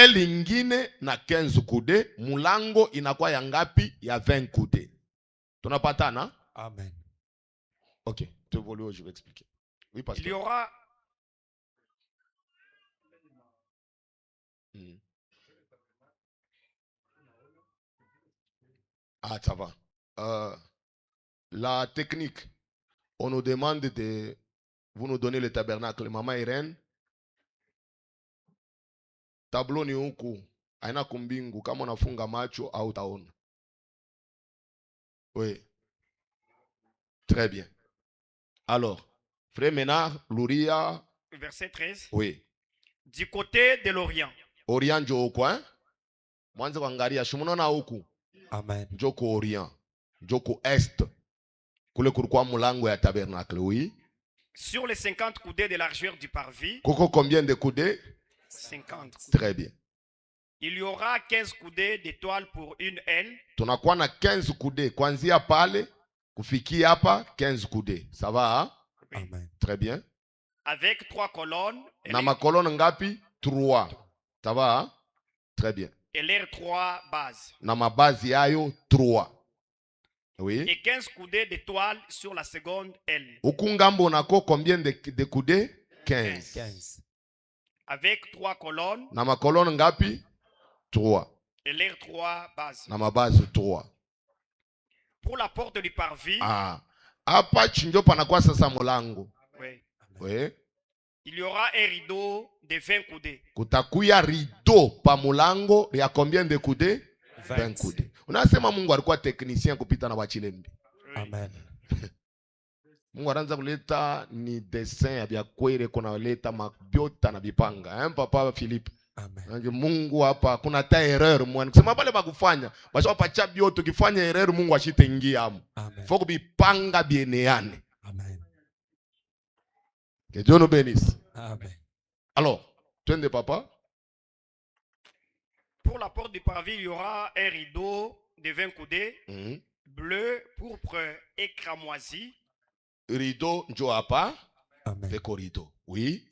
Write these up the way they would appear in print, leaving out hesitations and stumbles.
Aile ingine na 15 kude, mulango inakuwa ya ngapi? Ya 20 kude. Tunapatana? Amen. Ok, tu veux, je vais expliquer. Oui, pasteur. Il y aura Ah, ça va. La technique, on nous demande de vous nous donner le tabernacle. Maman Irène, tableau ni huku, aina kumbingu, kama unafunga macho au taona. Oui. Très bien. Alors, Frère Ménard, Louria. verset 13. Oui. Du côté de l'Orient. Orient njo huku, hein? Mwanze kuangalia, shumunona huku. Amen. Njoko Orient. Njoko Est. Kule kulikuwa mulango ya tabernacle, oui. Sur les 50 coudées de largeur du parvis. Koko combien de coudées? 50. Très bien. Il y aura 15 coudées d'étoiles pour une aile. Tunakuwa na 15 coudées. Kuanzia pale, kufikia hapa, 15 coudées. Ça va, hein? Oui. Amen. Très bien. Avec 3 colonnes. Na makolone ngapi? 3. Ça va, hein? Très bien. Et leurs 3 bases. Na mabazi yayo 3. Oui. Et 15 coudées d'étoiles sur la seconde aile. Ukungambo nako combien de coudées? 15. 15. Avec 3 colonnes. Na makolone ngapi? 3. Et leurs 3 bases. Na mabazi 3. Pour la porte du parvis. Ah. Hapa chinjo panakuwa sasa mulango. Oui. Oui. Il y aura un rideau de 20 coudées. Kutakuya rideau pa mulango ya combien de coudées? 20 coudées. Unasema Mungu alikuwa technicien kupita na wachilembi. Amen. Mungu anaanza kuleta ni dessin ya vya kweli, kuna leta mabiota na bipanga. Papa Philippe. Amen. Mungu hapa kuna ta erreur mwana. Kusema pale bakufanya, basi wapacha bioto kifanya erreur Mungu ashitengia hapo. Amen. Faut bipanga bieneane. Amen. Que Dieu nous bénisse. Amen. Alors, twende papa. Pour la porte du parvis, il y aura un rideau de 20 coudées, bleu, pourpre et cramoisi. Rideau njo hapa. Amen. Peko rideau. Oui.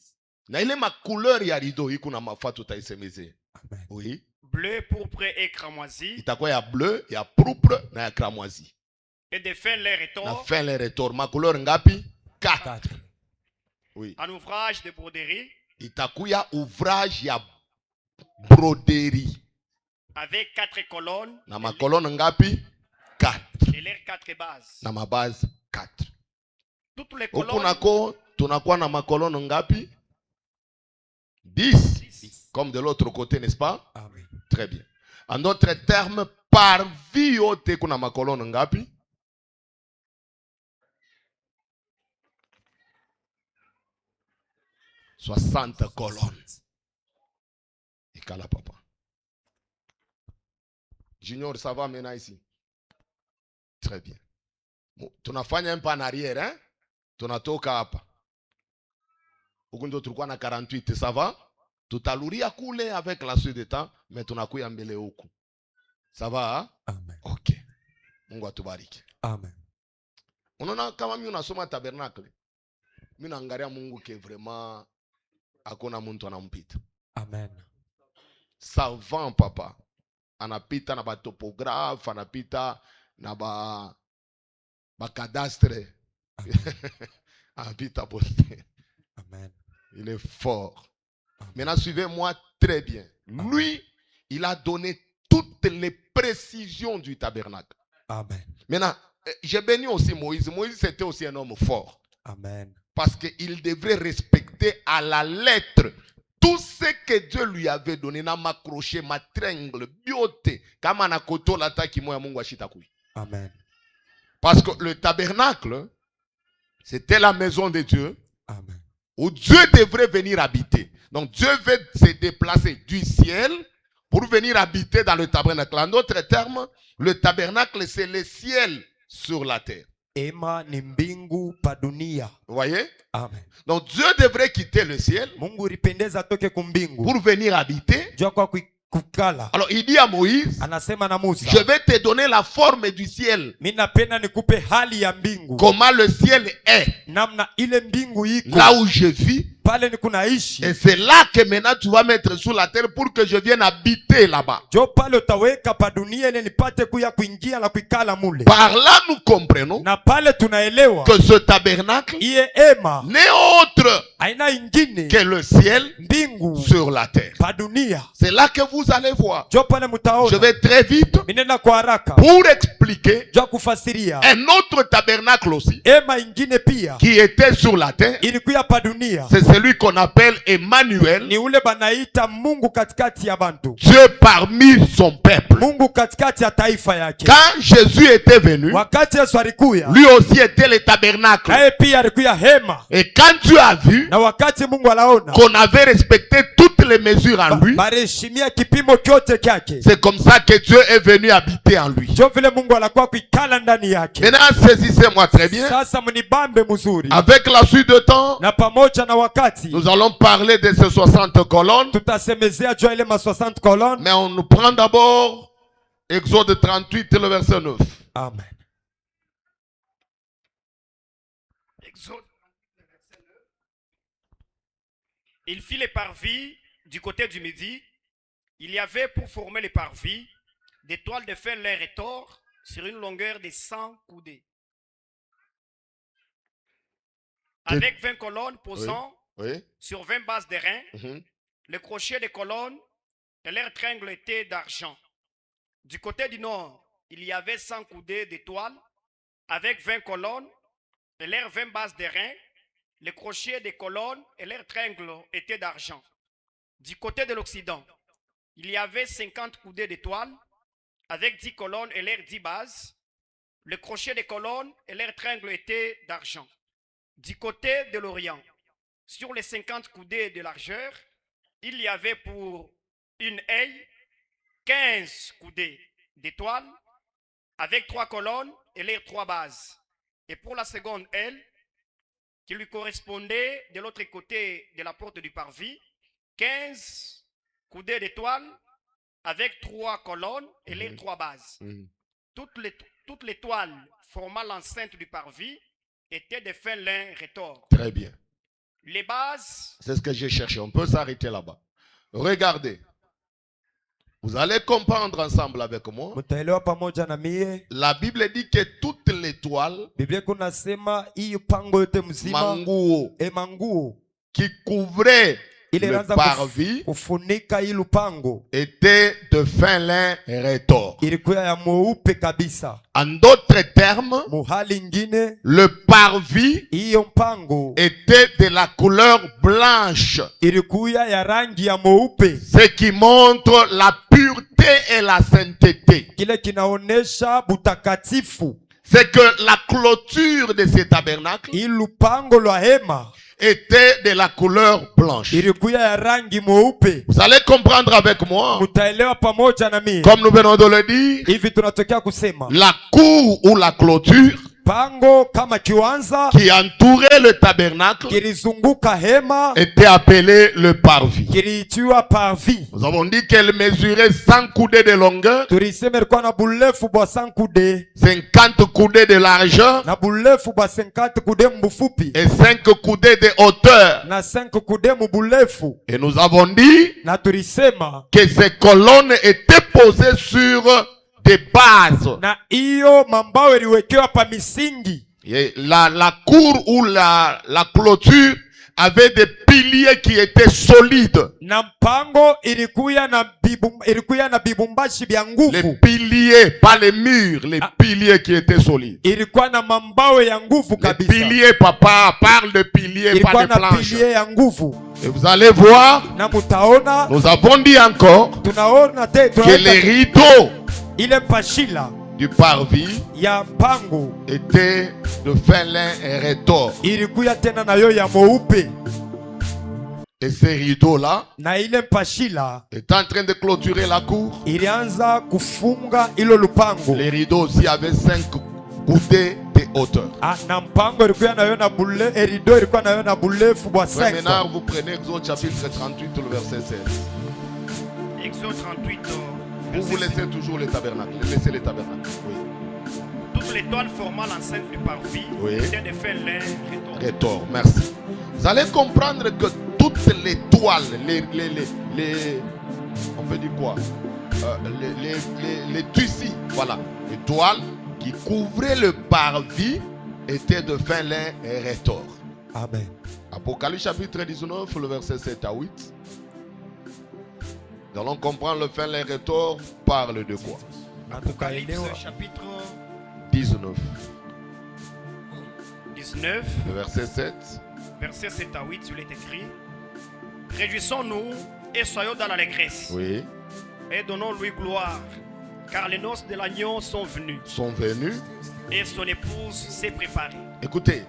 Na ile ma couleur ya rideau iko na mafato taisemeze. Amen. Oui. Bleu, pourpre et cramoisi. Itakuwa ya bleu, ya pourpre na ya cramoisi. Et de fin les retors. Na fin les retors. Ma couleur ngapi? 4. Oui. Un ouvrage de broderie. Itakuya ouvrage ya broderie. Avec 4 colonnes. Na ma colonne ngapi? 4. Et leurs 4 bases. Na ma base 4. Toutes les colonnes. Okunako tunakuwa na ma colonne ngapi? 10. Comme de l'autre côté, n'est-ce pas? Amen. Très bien. En d'autres termes, parvis yote kuna ma colonne ngapi? « 60 colonnes. Ikala papa. Junior, ça va maintenant ici? Très bien. Tunafanya un pas en arrière, hein? Tunatoka hapa. Ukundo tulikuwa na 48, ça va? Tutaluria kule avec la suite de temps, mais tunakuya mbele huku. Ça va? Hein? Amen. Ok. Mungu atubariki. Amen. Unaona kama mimi unasoma tabernacle. Mimi naangalia Mungu ke vraiment hakuna mtu anampita. Amen. Savant papa. Anapita na ba topographe, anapita na ba cadastre. Anapita poste. Amen. Il est fort. Amen. Maintenant, suivez-moi très bien. Lui, il a donné toutes les précisions du tabernacle. Amen. Maintenant, j'ai béni aussi Moïse. Moïse, c'était aussi un homme fort. Amen. Parce qu'il devrait respecter à la lettre tout ce que Dieu lui avait donné. Na macroché, ma tringle, biote. Kama na koto la taki moya Mungu ashitakui. Amen. Parce que le tabernacle, c'était la maison de Dieu. Amen. Où Dieu devrait venir habiter. Donc Dieu veut se déplacer du ciel pour venir habiter dans le tabernacle. En d'autres termes, le tabernacle, c'est le ciel sur la terre. Ema ni mbingu pa dunia. Vous voyez? Amen. Donc Dieu devrait quitter le ciel Mungu ilipendeza atoke kumbingu. pour venir habiter. Jua kwa kukala. Alors il dit à Moïse, Anasema na Musa, je vais te donner la forme du ciel. mimi napenda nikupe hali ya mbingu. Comment le ciel est. Namna ile mbingu iko. Là où je vis, pale ni kunaishi. Et c'est là que maintenant tu vas mettre sur la terre pour que je vienne habiter là-bas. Jo pale utaweka pa dunia ile nipate kuingia na kuikala mule. Par là nous comprenons Na pale tunaelewa que ce tabernacle iye ema n'est autre aina ingine que le ciel mbingu sur la terre. pa dunia. C'est là que vous allez voir. Jo pale Je mutaona. vais très vite Minenda kwa haraka. pour expliquer Jo kufasiria. un autre tabernacle aussi Ema ingine pia qui était sur la terre. ilikuya pa dunia. C'est celui qu'on appelle Emmanuel, Ni ule banaita Mungu katikati ya bantu. Dieu parmi son peuple. Mungu katikati ya taifa yake. Quand Jésus était venu, Wakati Yesu alikuya, lui aussi était le tabernacle. naye pia alikuya hema. Et quand Dieu a vu Na wakati Mungu alaona qu'on avait respecté toutes les mesures en lui, bareshimia kipimo kyote kyake, c'est comme ça que Dieu est venu habiter en lui. jo vile Mungu anakuwa kuikala ndani yake. Maintenant, saisissez-moi très bien. Sasa mnibambe mzuri. Avec la suite de temps, Na pamoja na wakati nous allons parler de ces 60 colonnes. tutasemezea jua ile ma 60 colonnes. Mais on nous prend d'abord Exode 38, le verset 9. Amen. Exode, verset 9. Il fit les parvis du côté du midi. Il y avait pour former les parvis des toiles de fer lin retors sur une longueur de 100 coudées. Avec 20 colonnes posant Oui. sur 20 bases d'airain. Mhm. Le crochet des colonnes et leurs tringles étaient d'argent. Du côté du nord, il y avait 100 coudées d'étoiles avec 20 colonnes et leurs 20 bases d'airain. Les crochets des colonnes et leurs tringles étaient d'argent. Du côté de l'occident, il y avait 50 coudées d'étoiles avec 10 colonnes et leurs 10 bases. Le crochet des colonnes et leurs tringles étaient d'argent. Du côté de l'orient, sur les 50 coudées de largeur, il y avait pour une aile 15 coudées d'étoiles avec 3 colonnes et leurs 3 bases. Et pour la seconde aile, qui lui correspondait de l'autre côté de la porte du parvis, 15 coudées d'étoiles avec 3 colonnes et les 3 bases. Toutes les toiles formant l'enceinte du parvis étaient de fin lin retors. Très bien. Les bases, C'est ce que j'ai cherché. On peut s'arrêter là-bas. Regardez. Vous allez comprendre ensemble avec moi. Mtaelewa pamoja na mie. La Bible dit que toutes les toiles, Biblia kunasema hii pango yote mzima manguo, manguo qui couvraient ile le ilianza parvis kufunika hii lupango étaient de fin lin retors. ilikuwa ya mweupe kabisa. En d'autres termes, Muhali ingine le parvis hiyo mpango était de la couleur blanche, ilikuwa ya rangi ya mweupe, ce qui montre la pureté et la sainteté. kile kinaonesha butakatifu. C'est que la clôture de ce tabernacle Hii lupango lwa hema était de la couleur blanche. ilikuwa ya rangi mweupe. Vous allez comprendre avec moi, Mutaelewa pamoja na mimi. comme nous venons de le dire, Hivi tunatokea kusema la cour ou la clôture pango kama kiwanza qui entourait le tabernacle kilizunguka hema était appelée le parvis. kiliitiwa parvis. Nous avons dit qu'elle mesurait 100 coudées de longueur, Tulisema ilikuwa na burefu bwa 100 kude 50 coudées de largeur na burefu bwa 50 kude mbufupi et 5 coudées de hauteur. na 5 kude muburefu. Et nous avons dit Na tulisema que ces colonnes étaient posées sur des bases. na hiyo mambao iliwekewa pa misingi. Et la cour ou la clôture avait des piliers qui étaient solides. Na mpango ilikuya na bibumbashi bya Les nguvu. piliers, pas les murs, les piliers qui étaient solides. Ilikuwa na mambao ya nguvu Les kabisa. piliers, papa parle de piliers, pas Ilikuwa de na planches. pilie ya nguvu. Et vous allez voir, Na mutaona nous avons dit encore tunaona que les tunaona rideaux ile pashila du parvis ya mpango étaient de fin lin et retors. ilikuya tena nayo ya mweupe, Et ces rideaux-là na ile pashila étaient en train de clôturer la cour. ilianza kufunga ilo lupango. Les rideaux aussi avaient 5 coudées de hauteur. Na mpango ilikuya nayo na bule erido ilikuwa nayo na burefu bwa Ouais, maintenant, 5. vous prenez Exode chapitre 38, le verset 16. Exode 38, Vous verset laissez toujours le tabernacle. Laissez le tabernacle. Oui. Toutes l'étoile formant l'enceinte du parvis Oui. était de fin lin rétors. Rétor, merci. Vous allez comprendre que toutes les toiles, on peut dire quoi, les tissus, voilà, les toiles qui couvraient le parvis étaient de fin lin et rétor. Amen. Apocalypse chapitre 19, le verset 7 à 8. Nous allons comprendre le fin lin rétor parle de quoi. Apocalypse Tukaelewa. chapitre 19, 19, le verset 7. verset 7 à 8, il est écrit: Réjouissons-nous et soyons dans l'allégresse, Oui, et donnons-lui gloire, car les noces de l'agneau sont venues, sont venus. et son épouse s'est préparée. Écoutez,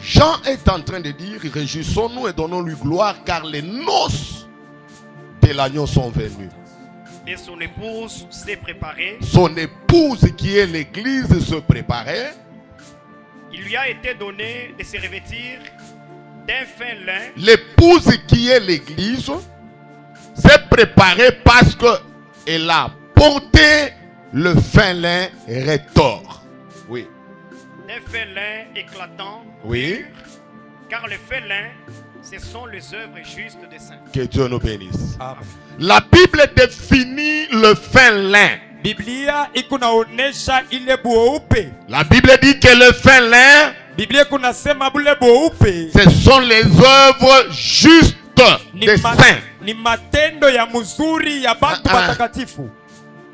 Jean est en train de dire, réjouissons-nous et donnons-lui gloire, car les noces de l'agneau sont venues. Et son épouse s'est préparée. Son épouse, qui est l'église, se préparait. Il lui a été donné de se revêtir d'un fin lin, L'épouse, qui est l'église, s'est préparée parce qu'elle a porté le fin lin rétor. Oui. d'un fin lin éclatant, Oui. pur, car le fin lin, ce sont les œuvres justes des saints. Que Dieu nous bénisse. Amen. La Bible définit le fin lin. Biblia ikunaonesha ile bweupe. La Bible dit que le fin lin, Biblia kunasema bule bweupe ce sont les œuvres justes des saints. ni matendo ya mzuri ya bantu batakatifu.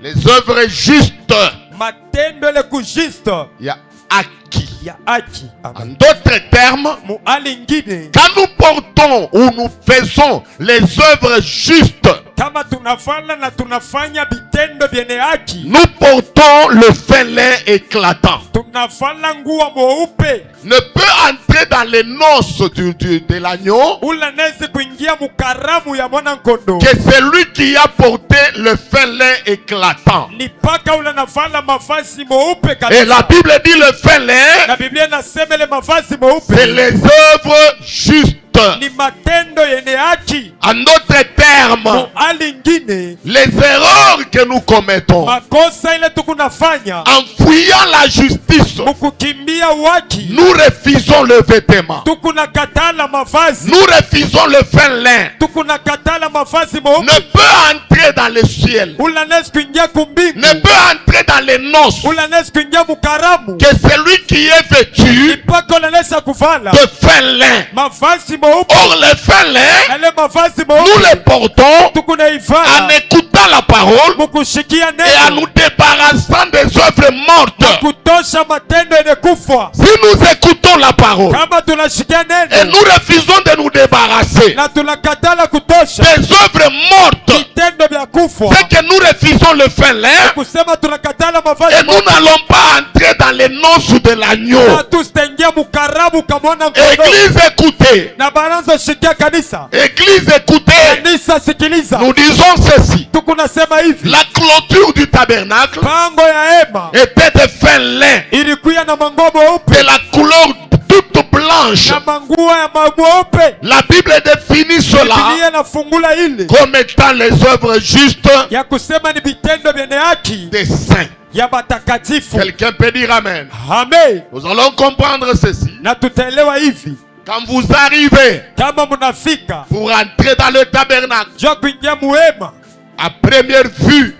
Les œuvres justes. Matendo ile kujiste Il y a acquis. ya haki. En Amen. d'autres termes, Mu hali ingine, quand nous portons ou nous faisons les œuvres justes, kama tunafanya na tunafanya vitendo vyenye haki, nous portons le fin lin éclatant. tunafanya nguo mweupe, Ne peut entrer dans les noces de l'agneau ula nezi kuingia mukaramu ya mwana nkondo, que celui qui a porté le fin lin éclatant. ni paka ula nafanya mavazi mweupe Et la kabisa. Bible dit le fin lin, Na Biblia nasema ile mavazi c'est mweupe les œuvres justes. ni matendo yenye haki. En d'autres Mu termes, hali ingine, les erreurs que nous commettons makosa ile tukunafanya en fuyant la justice, mukukimbia haki, nous refusons le vêtement. tukunakatala mavazi, Nous refusons le fin lin. tukunakatala mavazi Ne mweupe, peut entrer dans le ciel. ula nezi kuingia kumbingu, Ne peut entrer dans les noces ula nezi kuingia mukaramu, que celui qui est vêtu mpaka ula nezi kuvala de fin lin. mavazi mweupe. Or, le fin lin, Ele mavazi nous mweupe le portons en tukunaivala écoutant la parole mukushikia et en neno nous débarrassant des œuvres mortes. kutosha matendo yenye kufa. Si nous écoutons la parole Kama tunashikia et neno nous refusons de nous débarrasser na tunakatala kutosha des œuvres mortes, vitendo vya kufa, c'est que nous refusons le fin lin kusema tunakatala et mavazi nous mweupe, n'allons pas entrer dans les noces de l'agneau. na tusitaingia mukaramu kamwana nkondo. Église, écoutez. Na baranza shikia kanisa, Église, écoutez. kanisa sikiliza, Nous disons ceci. tukunasema hivi, La clôture du tabernacle pango ya hema était de fin lin, ilikuya na manguo mweupe de la couleur toute blanche. na manguo ya mweupe. La Bible définit cela Biblia nafungula ile comme étant les œuvres justes ya kusema ni vitendo vyenye haki des saints. ya batakatifu. Quelqu'un peut dire Amen. Amen. Nous allons comprendre ceci. Na tutaelewa hivi, Quand vous arrivez kama munafika pour entrer dans le tabernacle, jua kuingia muhema, à première vue,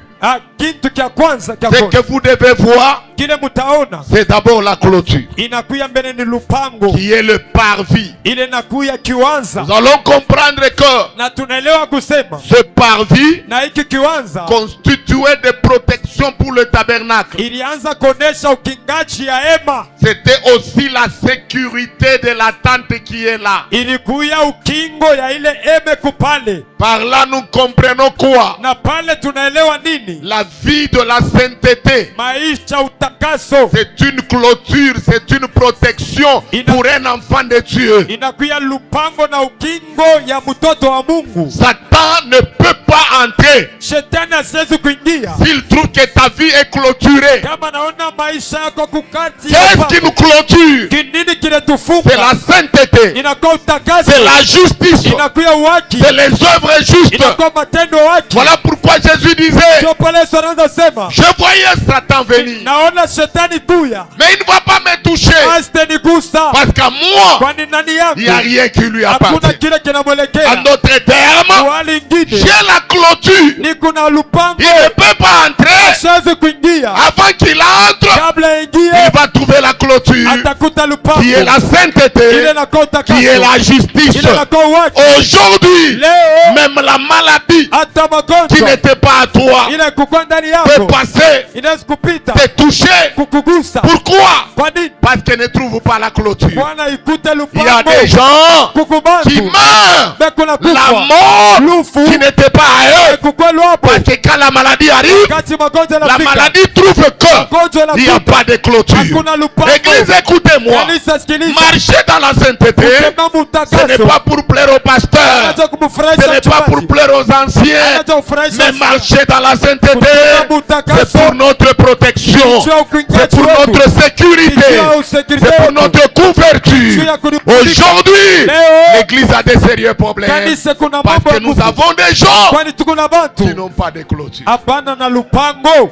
kitu kya kwanza kya ce que kwanza vous devez voir, kile mutaona c'est d'abord la clôture, inakuya mbele ni lupango, qui est le parvis. ile nakuya kiwanza. Nous allons comprendre que Na tunaelewa kusema ce parvis na hiki kiwanza constituait des protections pour le tabernacle. ilianza kuonesha ukingaji ya hema, C'était aussi la sécurité de la tente qui est là. ilikuya ukingo ya ile heme kupale. Par là, nous comprenons quoi? Na pale tunaelewa nini? La vie de la sainteté. Maisha utakaso C'est une clôture, c'est une protection pour un enfant de Dieu. inakuya lupango na ukingo ya mtoto wa Mungu. Satan ne peut pas entrer Shetani asiwezi kuingia s'il trouve que ta vie est clôturée. kama naona maisha yako kukati. Qu'est-ce qui nous clôture? Kinini C'est kinetufunga? la sainteté, Inakuwa utakaso, c'est la justice, inakuya uhaki, c'est les œuvres justes. inakuwa matendo haki. Voilà pourquoi Jésus disait, Ndio pale Yesu anaanza sema, je voyais Satan venir, naona shetani kuya, mais il ne va pas me toucher, asitanigusa, parce qu'à moi, kwani ndani yangu il n'y a rien qui lui hakuna appartient. kile En kinamwelekea. d'autres termes, Kwa lingine j'ai la clôture. ni kuna lupango, Il ne peut pas entrer. siwezi kuingia. Avant qu'il entre, Kabla il ingie va trouver la clôture, atakuta lupango, qui est la ile sainteté, nakuwa qui est utakaso, la justice. ile nakuwa uwaki. Aujourd'hui, Leo même la maladie hata qui magonjwa n'était pas à toi ile kukuwa ndani peut yako passer, inaweza kupita te toucher. kukugusa. Pourquoi? Kwa nini? Parce qu'elle ne trouve pas la clôture. Bwana ikute Il y a lupango des gens qui kukubantu meurent. bekuna La kufa mort lufu qui n'était pas à eux. kukuwa lwapo. Parce que quand la maladie arrive, Wakati magonjwa la yanafika, maladie trouve que magonjwa il n'y a yanakuta, pas de clôture. hakuna lupango. Église, écoutez-moi. Kanisa sikiliza, Marcher dans la sainteté, kutembea ce n'est mutakaso pas pour plaire au pasteur. anacho Ce kumfurahisha n'est pas pour mchungaji, plaire aux anciens. anacho kufurahisha Mais marcher dans la sainteté, kutembea c'est mutakaso pour notre protection. sio C'est kuingiaji pour wetu, notre sécurité. sio usekirite C'est pour wetu, notre couverture. sio ya kunipumzika. Aujourd'hui, Leo l'église a des sérieux problèmes. kanisa kuna Parce mambo que ya nous kufu, avons des gens kwani tuko na bantu qui n'ont pas de clôture. hapana na lupango.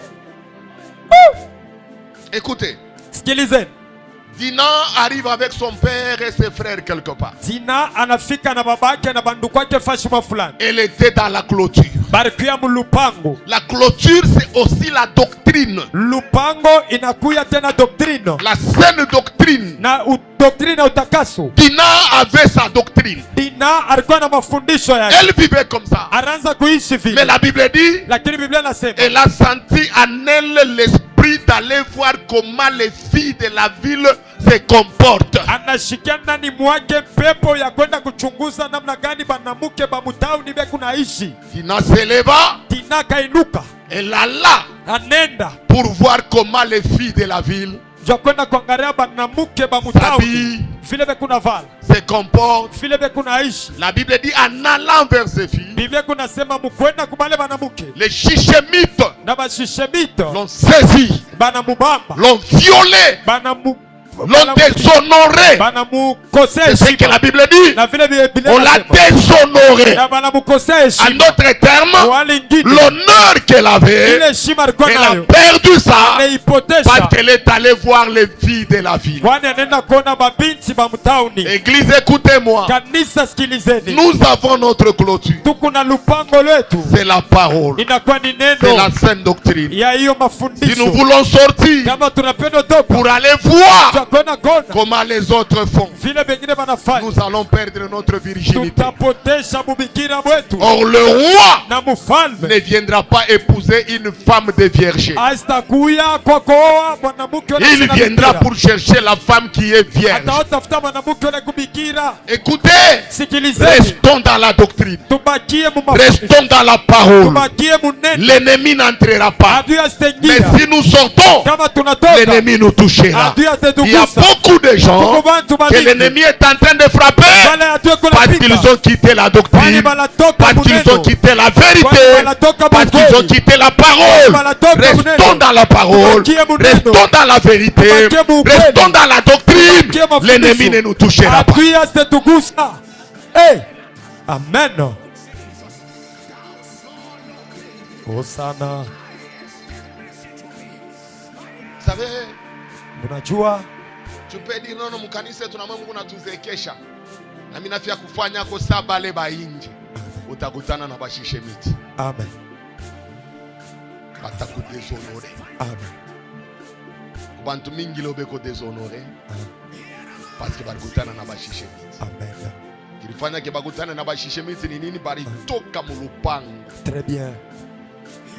Écoutez, Sikilizeni, Dinan arrive avec son père et ses frères quelque part. Dina anafika na babake na banduku wake fashima fulani, Elle était dans la clôture. barikia mu lupango. La clôture, c'est aussi la doctrine. Lupango inakuya tena doktrino La saine doctrine. na doktrina utakaso. Dinan avait sa doctrine. Dina alikuwa na mafundisho yake, Elle vivait comme ça. anaanza kuishi Mais vile, la Bible dit, lakini Biblia inasema elle a senti en elle l'esprit d'aller voir comment les filles de la ville se comportent. anashikia ndani mwake pepo ya kwenda kuchunguza namna gani banamuke bamutauni beku naishi. Dinan se leva, Dina kainuka elle alla anenda pour voir comment les filles de la ville jwa kwenda kuangalia banamuke bamutauni s'habillent, vile beku navala, se comportent. vile beku naishi. La Bible dit en allant vers ces filles, Biblia kunasema mukwenda kubale banamuke les chichemites na bashishemito l'ont saisi, banamubamba l'ont violé, l'ont déshonoré. banamukosea C'est ce que heshima la Bible dit. na vile Biblia On l'a inasema déshonoré. na banamukosea En heshima. d'autres termes, Wale ingine l'honneur qu'elle avait, ile heshima alikuwa elle a nayo perdu ça ameipotesha, parce qu'elle est allée voir les filles de la ville. kwani anaenda kuona mabinti ba mtauni. Église, écoutez-moi. Kanisa sikilizeni, Nous avons notre clôture. tuko na lupango letu, C'est la parole. inakuwa ni C'est neno la saine doctrine. ya hiyo Si nous mafundisho. voulons sortir Kama tunapenda toka pour aller voir tutakwenda kona comment les autres font, vile bengine banafanya, nous allons perdre notre virginité. tutapotesha bubikira bwetu, Or, le roi na mfalme ne viendra pas épouser une femme de vierge. asitakuya kwa kuoa mwanamke wala Il sina viendra bikira. pour chercher la femme qui est vierge. Ataotafuta mwanamke wala kubikira. Écoutez, Sikilizeni, restons dans la doctrine. tubakie mu mafundisho, Restons dans la parole. tubakie mu neno, L'ennemi n'entrera pas. adui Mais asitengia. si nous sortons, Kama tunatoka l'ennemi nous touchera. adui Il y a atatugusa. beaucoup de gens Tuko bantu que babiki l'ennemi est en train de frapper wale adui parce qu'ils kunapita, ont quitté la kwani doctrine, banatoka parce mu qu'ils ont neno, quitté la vérité, kwani banatoka parce mu qu'ils ont kweli. quitté la parole. Restons dans la parole, restons dans la vérité, restons dans la doctrine. L'ennemi ne nous touchera pas. Adui asitugusa. Hey, amen. Hosana. Vous savez, Unajua tu peux dire non, mkanisa tuna Mungu natuzekesha. Na mimi nafia kufanya ko sabale ba inji. Utakutana na bashishe miti. amen, Batakudeshonore. amen, Bantu mingi lobe ko deshonore parce que balikutana na bashishe miti. amen. Kilifanya ke bakutana na bashishe miti ni nini? Balitoka mu lupango. Très bien.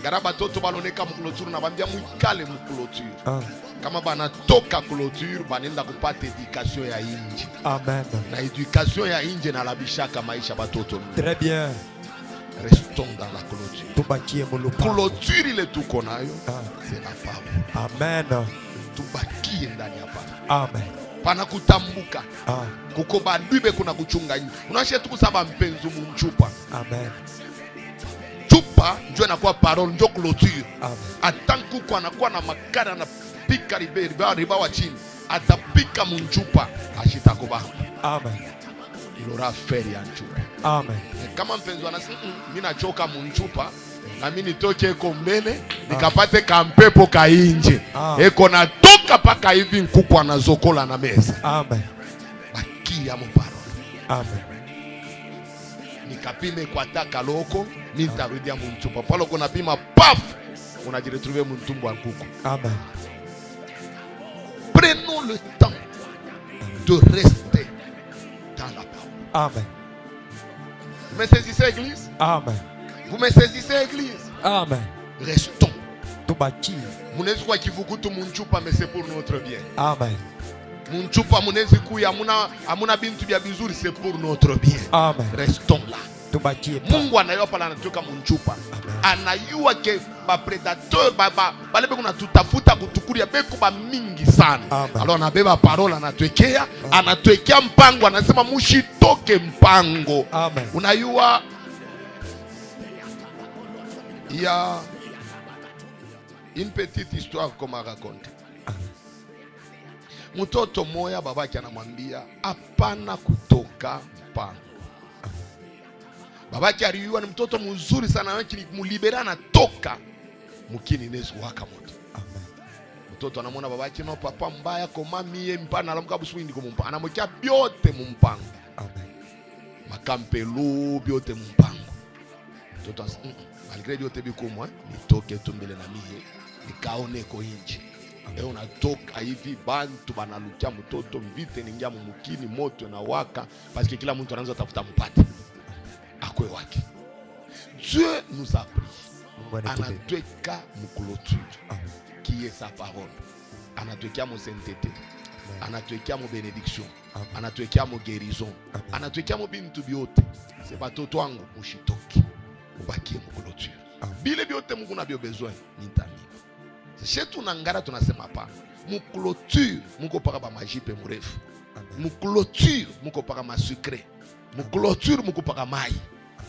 Ngara batoto baloneka mu clôture na bambia mwikale mu clôture. Ah, Kama banatoka clôture banenda kupata education ya inji. amen. Na education ya inji na labishaka maisha batoto. Très bien. Restons dans la clôture. Tubakie mu lupango. Clôture ile tuko nayo, Ah, c'est la parole. amen. Tubakie ndani ya parole. Amen. Pana kutambuka. Ah, Kuko bandube kuna kuchunga nyi. Unashia tukusaba mpenzu munchupa. amen. Chupa njo inakuwa parole, njo clôture. Amen. Atanku kwa anakuwa na makara na pika riba wa chini. Atapika munchupa. Ashita kuba. Amen. Il aura affaire ya nchupa. Amen. Kama mpenzi anasema mimi nachoka munchupa, nami nitoke eko mbele nikapate kampepo kainje Amen. eko natoka paka hivi nkuku anazokola na meza. Amen. Bakia mparo. Amen. Nikapime kwa taka loko nitarudia munchupa palo kuna pima paf unajiretrouver muntumbu wa nkuku. Amen. Prenons le temps de rester dans la parole. Amen. Vous me saisissez, église? Amen. Vous me saisissez, église? Amen. Restons. Tubakie. Munezi kwa kivukutu munchupa, mais c'est pour notre bien. Amen. Munchupa munezi kuya amuna bintu bya bizuri, c'est pour notre bien. Amen. Restons là. Tubakie. Mungu anayua pala anatoka munchupa. Anayua ke ba predateur balebe kuna tutafuta kutukuria beku ba mingi sana. Amen. Alors anabeba parola anatuwekea mpango, anasema mushitoke mpango. Amen. Unayua il y a une petite histoire qu'on m'a raconté. Mtoto moya babaki anamwambia hapana kutoka mpango. Babaki aliyua ni mtoto mzuri sana, lakini mulibera anatoka mukini nesu waka moto. Mtoto anamwona babaki, no papa mbaya koma mie mpana alamuka busubu ndiko mumpa. Anamwekea byote mumpango. Makampelo byote mumpango. Mtoto malgré byote bikumu nitoke tumbele na mie nikaone ko inji. Leo natoka hivi bantu banalukia mtoto mvite ningia mumukini moto na waka parce que kila mtu anaanza tafuta mpate akwe wake. Dieu nous a pris. Anatweka mclôture qui est sa parole. Anatweka mo sainteté. Anatweka mo bénédiction. Anatweka mo guérison. Anatweka mo bintu biote. C'est pas toto wangu mushitoki. Ubakie mclôture. Bile biote Mungu na bio besoin nitami. Shetu nangara tunasema hapa. Mclôture muko paka ba magie pe mrefu. Mclôture muko paka ma secret. Mclôture muko paka mai.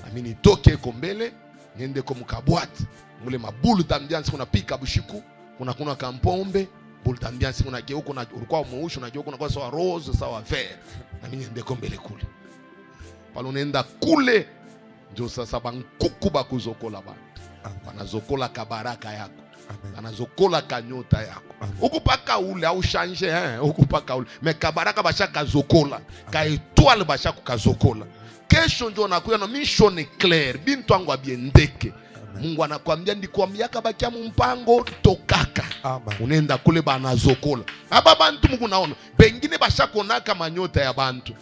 Amini toke kombele niende ko mukabwati mule mabulu tambiansi kuna pika bushiku kuna kampombe bulu tambiansi kuna geuko na ulikuwa muushu na geuko kuna sawa rose sawa vert na mimi niende kombele kule palo nenda kule ndio sasa bankuku bakuzokola bantu banazokola kabaraka yako banazokola kanyota yako ukupaka ule au change ukupaka ule me kabaraka bashaka zokola ka étoile bashaka kazokola. Kesho ndio nakuya na mission est claire bintu wangu abiendeke. Mungu anakuambia ndikwambia kabakia mpango tokaka. Unaenda kule banazokola aba bantu Mungu naona bengine bashakonaka manyota ya bantu.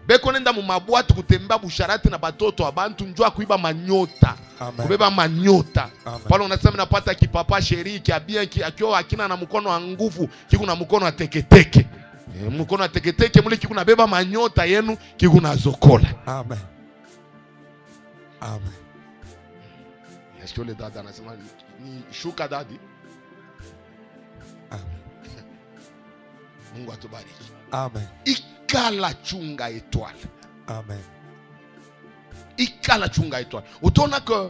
Beko nenda mu mabwatu kutembea busharati na batoto abantu njua kuiba manyota. Kubeba manyota. Pale unasema napata kipapa sheriki abia akio akina na mkono wa nguvu kiku na mkono wa teketeke. Mkono wa teketeke mule kiku na beba manyota yenu kiku na zokola. Amen. Amen. Est-ce que le dada anasema ni shuka dadi? Amen. Mungu atubariki. Amen. Ikala chunga étoile. Amen. Ikala chunga étoile. Utaona que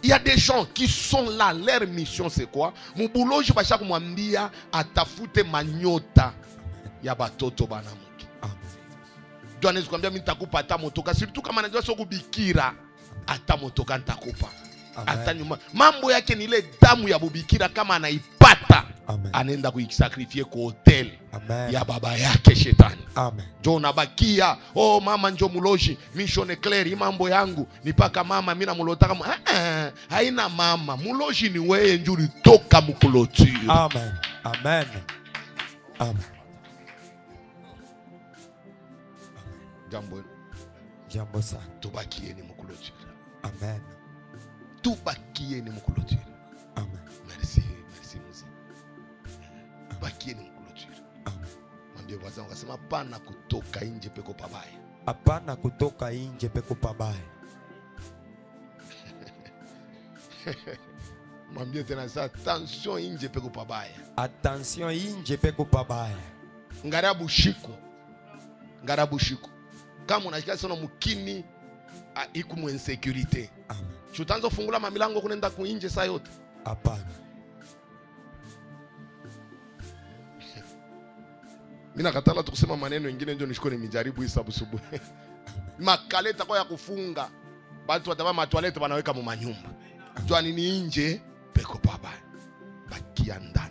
il y a des gens qui sont là, leur mission c'est quoi? Mubuloji basha kumwambia atafute manyota ya batoto banamuke. Amen. Ndio anaweza kuambia mimi nitakupa hata motoka, surtout kama anajua sio kubikira hata motoka nitakupa. Hata nyuma mambo yake ni ile damu ya bubikira kama anaipata. Amen. Anaenda kuisakrifie kwa hotel. Amen. Ya baba yake shetani. Amen. Jo nabakia, oh mama njo muloji, mission est claire, mambo yangu nipaka mama mimi namulotaka. Haina mama, muloji ni wewe njuri toka mclôture. Amen. Amen. Amen. Jambo sana. Tubakie ni mclôture. Amen. Tubakie ni mclôture. Amen. Merci mzee. Bakie ni mclôture. Amen. Mwambie wazangu akasema hapana kutoka nje peko pabaya. Hapana kutoka nje peko pabaya. Mwambie tena sasa attention nje peko pabaya. Attention nje peko pabaya. Ngarabu shiku. Kama unasikia sana mukini iku mu insécurité. Amen. Chutanzo fungula mamilango kunenda kuinje saa yote. Hapana. Mimi nakatala tukusema maneno mengine ndio nishikone mijaribu hisabu subu. Makaleta kwa ya kufunga. Watu wataba matoilette wanaweka mu manyumba. Jua nini nje peko pabaya. Bakia ndani.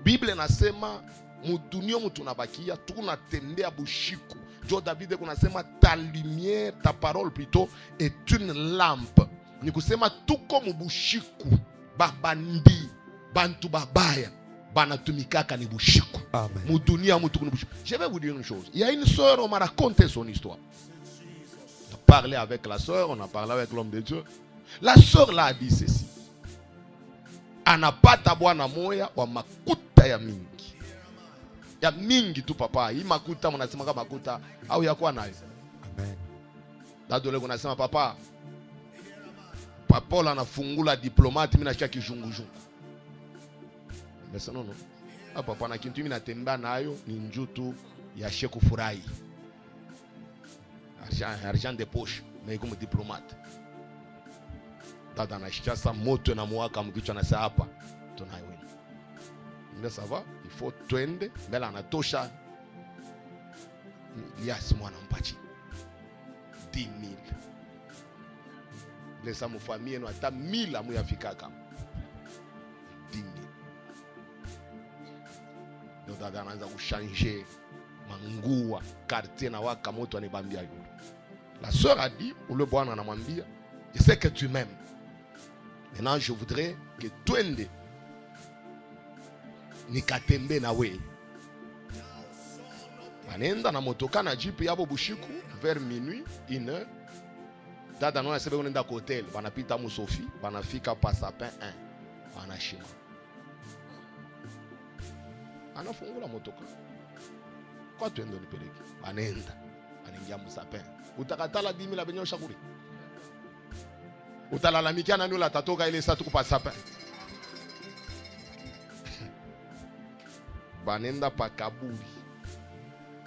Biblia nasema mudunia mtu nabakia tunatembea bushiku. Jo David kunasema ta lumière, ta parole plutôt est une lampe. Ni kusema tuko mubushiku. Babandi, bantu babaya, banatumikaka ni bushiku. Amen. Mudunia mtu kuna bushiku. Je vais vous dire une chose. Il y a une sœur, on m'a raconté son histoire. On a parlé avec la sœur, on a parlé avec l'homme de Dieu. La sœur là a dit ceci. Anapata bwana moya wa makuta ya mingi. Ya mingi tu papa. Hii makuta mnasema kama makuta au yakuwa nayo. Amen. Dado leo unasema papa. Papa anafungula diplomati mimi nashika kijungujungu. Mbona no. Papa na kintu mimi natembea nayo ni njutu ya sheku furahi. Argent de poche, mais comme diplomate. Dada anashika moto na mwaka mkichwa na hapa tunayo. Ndio sawa, il faut twende mbele anatosha. Yes mwana mpachi 10,000. Lesa mfamie no hata 1000 amu yafika kama 10,000. Ndio dada anaanza kuchanger mangua quartier na waka moto anibambia yule. La sœur a dit, ou le bwana anamwambia, je sais que tu m'aimes. Maintenant je voudrais que twende nikatembe na we. Banenda na motoka na jeep yabo bushiku vers minuit, 1h. Dada nona sebe unenda ku hotel, banapita mu Sophie, banafika pa Sapin 1. Banashima. Anafungula motoka. Kwa twende nipeleke. Banenda. Anaingia mu Sapin. Utakatala 10,000 benyo shakuri. Utalalamikia nani ula tatoka ile saa tukupa Sapin. Banenda pa kaburi.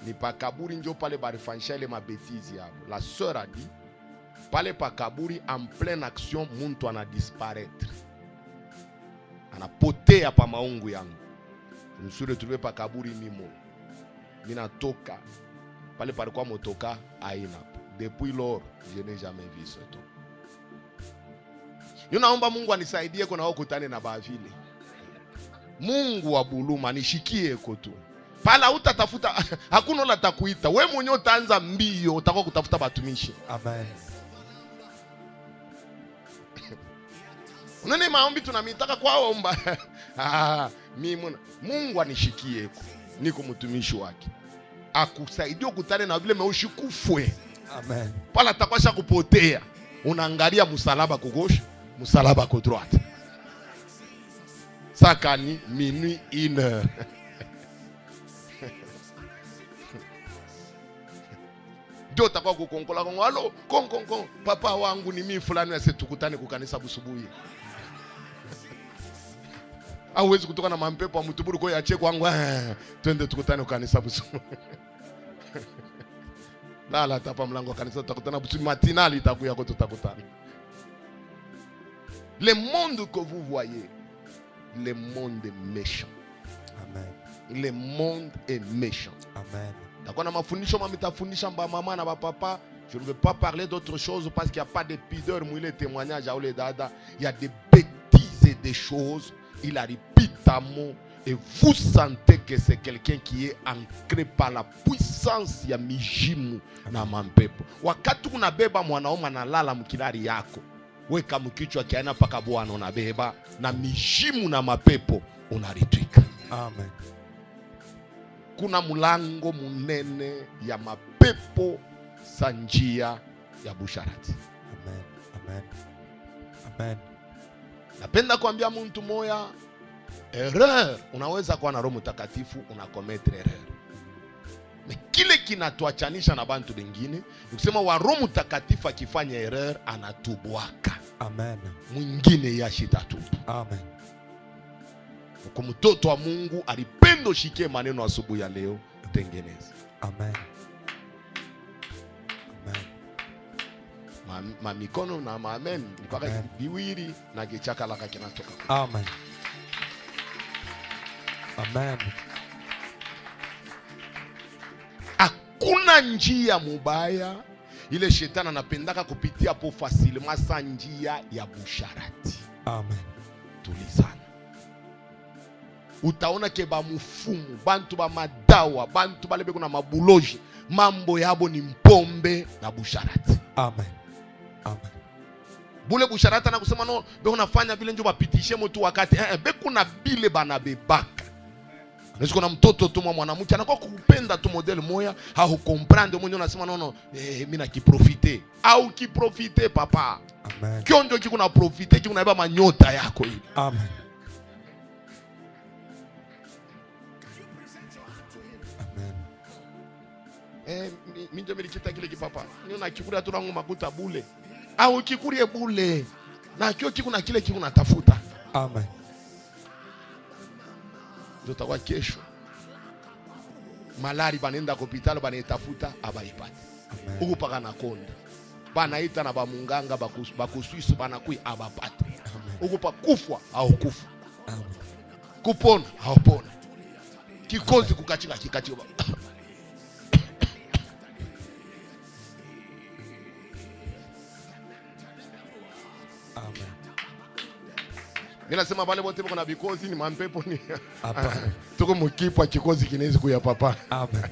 Ni pa kaburi njo pale barifanisha ile mabetizi hapo. La sœur a dit pale pa kaburi en pleine action muntu ana disparaître. Anapotea pa maungu yangu. Je me suis retrouvé pa kaburi mimo. Mina toka pale palikuwa motoka aina. Depuis lors, je n'ai jamais vu ce truc. Ninaomba Mungu anisaidie kuna wao kutane na bavile. Mungu wa buluma nishikie kotu. Pala utatafuta hakuna ola takuita. Wewe mwenyewe utaanza mbio utakuwa kutafuta batumishi. Amen. Unani maombi tunamitaka kwa omba. Mimi Mungu anishikie ko. Niko mtumishi wake. Akusaidie kutane na vile meushikufwe. Amen. Pala takwasha kupotea. Unaangalia msalaba kwa gauche, msalaba kwa droite. Sakani minuit 1h. Ndio utakuwa kukonkola kongo. Halo, konkonko. Papa wangu ni mimi fulani na sisi tukutane kwa kanisa busubuhi. Hauwezi kutoka na mampepo wa mtuburu kwa yache kwangu. Twende tukutane kwa kanisa busubuhi. Lala tapa mlango wa kanisa tutakutana busubuhi matinali itakuya kwa tutakutana. Le monde que vous voyez, le monde est méchant. Amen. Le monde est méchant. Amen. D'accord, na mafundisho mamitafundisha mba mama na ba papa, je ne veux pas parler d'autre chose parce qu'il n'y a pas de pudeur, mouille les témoignages à dada, il y a des bêtises et des choses, il a répété à mot et vous sentez que c'est quelqu'un qui est ancré par la puissance ya mijimu na mampepo. Wakati unabeba mwanaume analala mkilari yako, weka mkichwa kiana paka bwana unabeba na mijimu na mapepo unaritwika. Amen. Kuna mulango munene ya mapepo sanjia ya busharati. Amen. Amen. Amen. Napenda kuambia mtu moya, erreur unaweza kuwa na Roho Mtakatifu unakometre erreur. Na kile kinatuachanisha na bantu wengine ni kusema wa Roho Mtakatifu akifanya erreur anatubwaka. Amen. Mwingine yashitatubu. Amen. Kwa mtoto wa Mungu alipenda ushike maneno asubuhi ya leo utengeneze. Amen. Amen. Mikono na amen. Nipaka biwiri na kichaka laka kinatoka. Amen. Amen. Hakuna njia mubaya ile shetani anapendaka kupitia po facilement sa njia ya busharati. Amen. Tulizana. Utaona ke ba mufumu, bantu ba madawa, bantu balebe kuna mabuloji, mambo yabo ni mpombe na busharati. Amen. Amen. Bule busharati na kusema no, be unafanya vile njo bapitishe mtu wakati. Be kuna bile bana bebaka. Nesi kuna mtoto tu mwanamke anakuwa kupenda tu model moya, hau comprendre mwenye unasema no, mimi na kiprofite. Au kiprofite papa. Amen. Kionjo kikuna profite, kikuna eba manyota yako hivi. Amen. Minjo milikita kile kipapa. Ni unakikuria tu nangu makuta bule. Au kikurie bule. Na kio kikuna kile kikuna tafuta. Amen. Ndio kwa kesho. Malari banenda hospitali banetafuta abaipate. Amen. Uko paka na konde. Banaita na bamunganga bakuswisu banakui abapate. Uko pa kufwa au kufa. Amen. Kupona au pona. Kikozi kukachika kikachika. Mimi nasema wale wote kuna bikozi ni mampepo ni. Hapana. Tuko mkipwa kikozi kinezi kuya papa. Amen.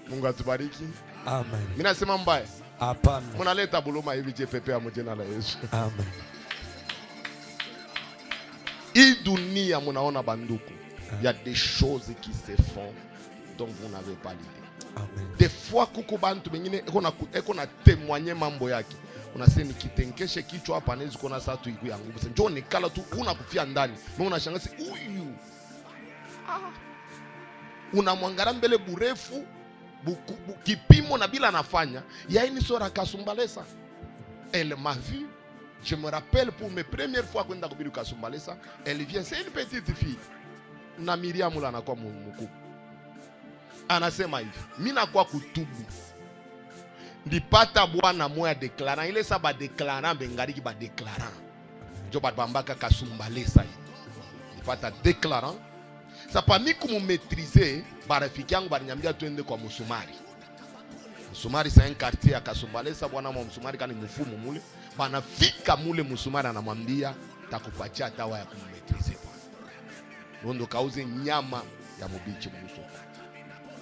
Mungu atubariki. Amen. Mimi nasema mbaya. Hapana. Mnaleta buluma hivi je pepe ya mjina la Yesu. Amen. Hii dunia mnaona banduku. Il y a des choses qui se font dont vous n'avez pas l'idée. Amen. Des fois kuko bantu bengine eko na témoigner mambo yake. Unasema nikitenkeshe kichwa hapa nezi kuona saa tu iku ya nguvu. Njoo nikala tu unakufia ndani. Mimi unashangaa huyu. Unamwangalia mbele burefu kipimo na bila anafanya. Yaani sora Kasumbalesa. Elle m'a vu. Je me rappelle pour mes premières fois kwenda kubiru Kasumbalesa, elle vient, c'est une petite fille. Na Miriam la anakuwa mkubwa. Anasema hivi, mimi nakuwa kutubu. Ndipata bwana moya deklarant, ile sa ba deklarant bengariki ba deklarant. Jo ba bambaka Kasumbalesa hivi. Ndipata deklarant. Sa pa mi kumu maîtriser, ba rafiki yangu baniambia twende kwa Musumari. Musumari c'est un quartier ya Kasumbalesa, bwana mwa Musumari kani mfumu mule. Banafika mule Musumari anamwambia takupatia dawa ya kummetrize bwana. Nondo kauze nyama ya mubichi mnuso.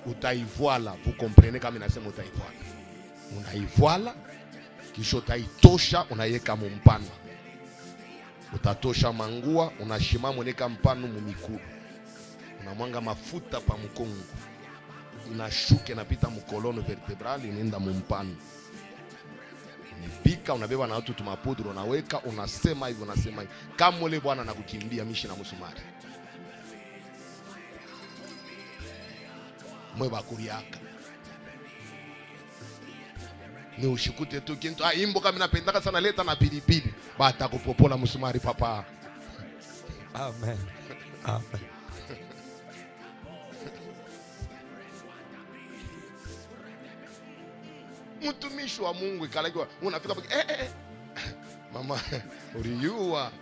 Utaivoila, vous comprenez kama nasema utaivoila. Unaivoila kisha utaitosha unaiweka mumpano. Utatosha mangua unashima moneka mpano mumikuru. Unamwanga mafuta pa mkongo. Inashuke napita mkolono vertebral inaenda mumpano. Unipika unabeba na watu tumapudro unaweka unasema hivi kama ule bwana anakukimbia mishi na Musumari. Mwe bakuriaka. Ni ushikute tu kintu imbo kama napendaka sana leta na pilipili bata kupopola Musumari papa. Amen. Amen. Mtumishi wa Mungu ikalakiwa unafika mama uliyua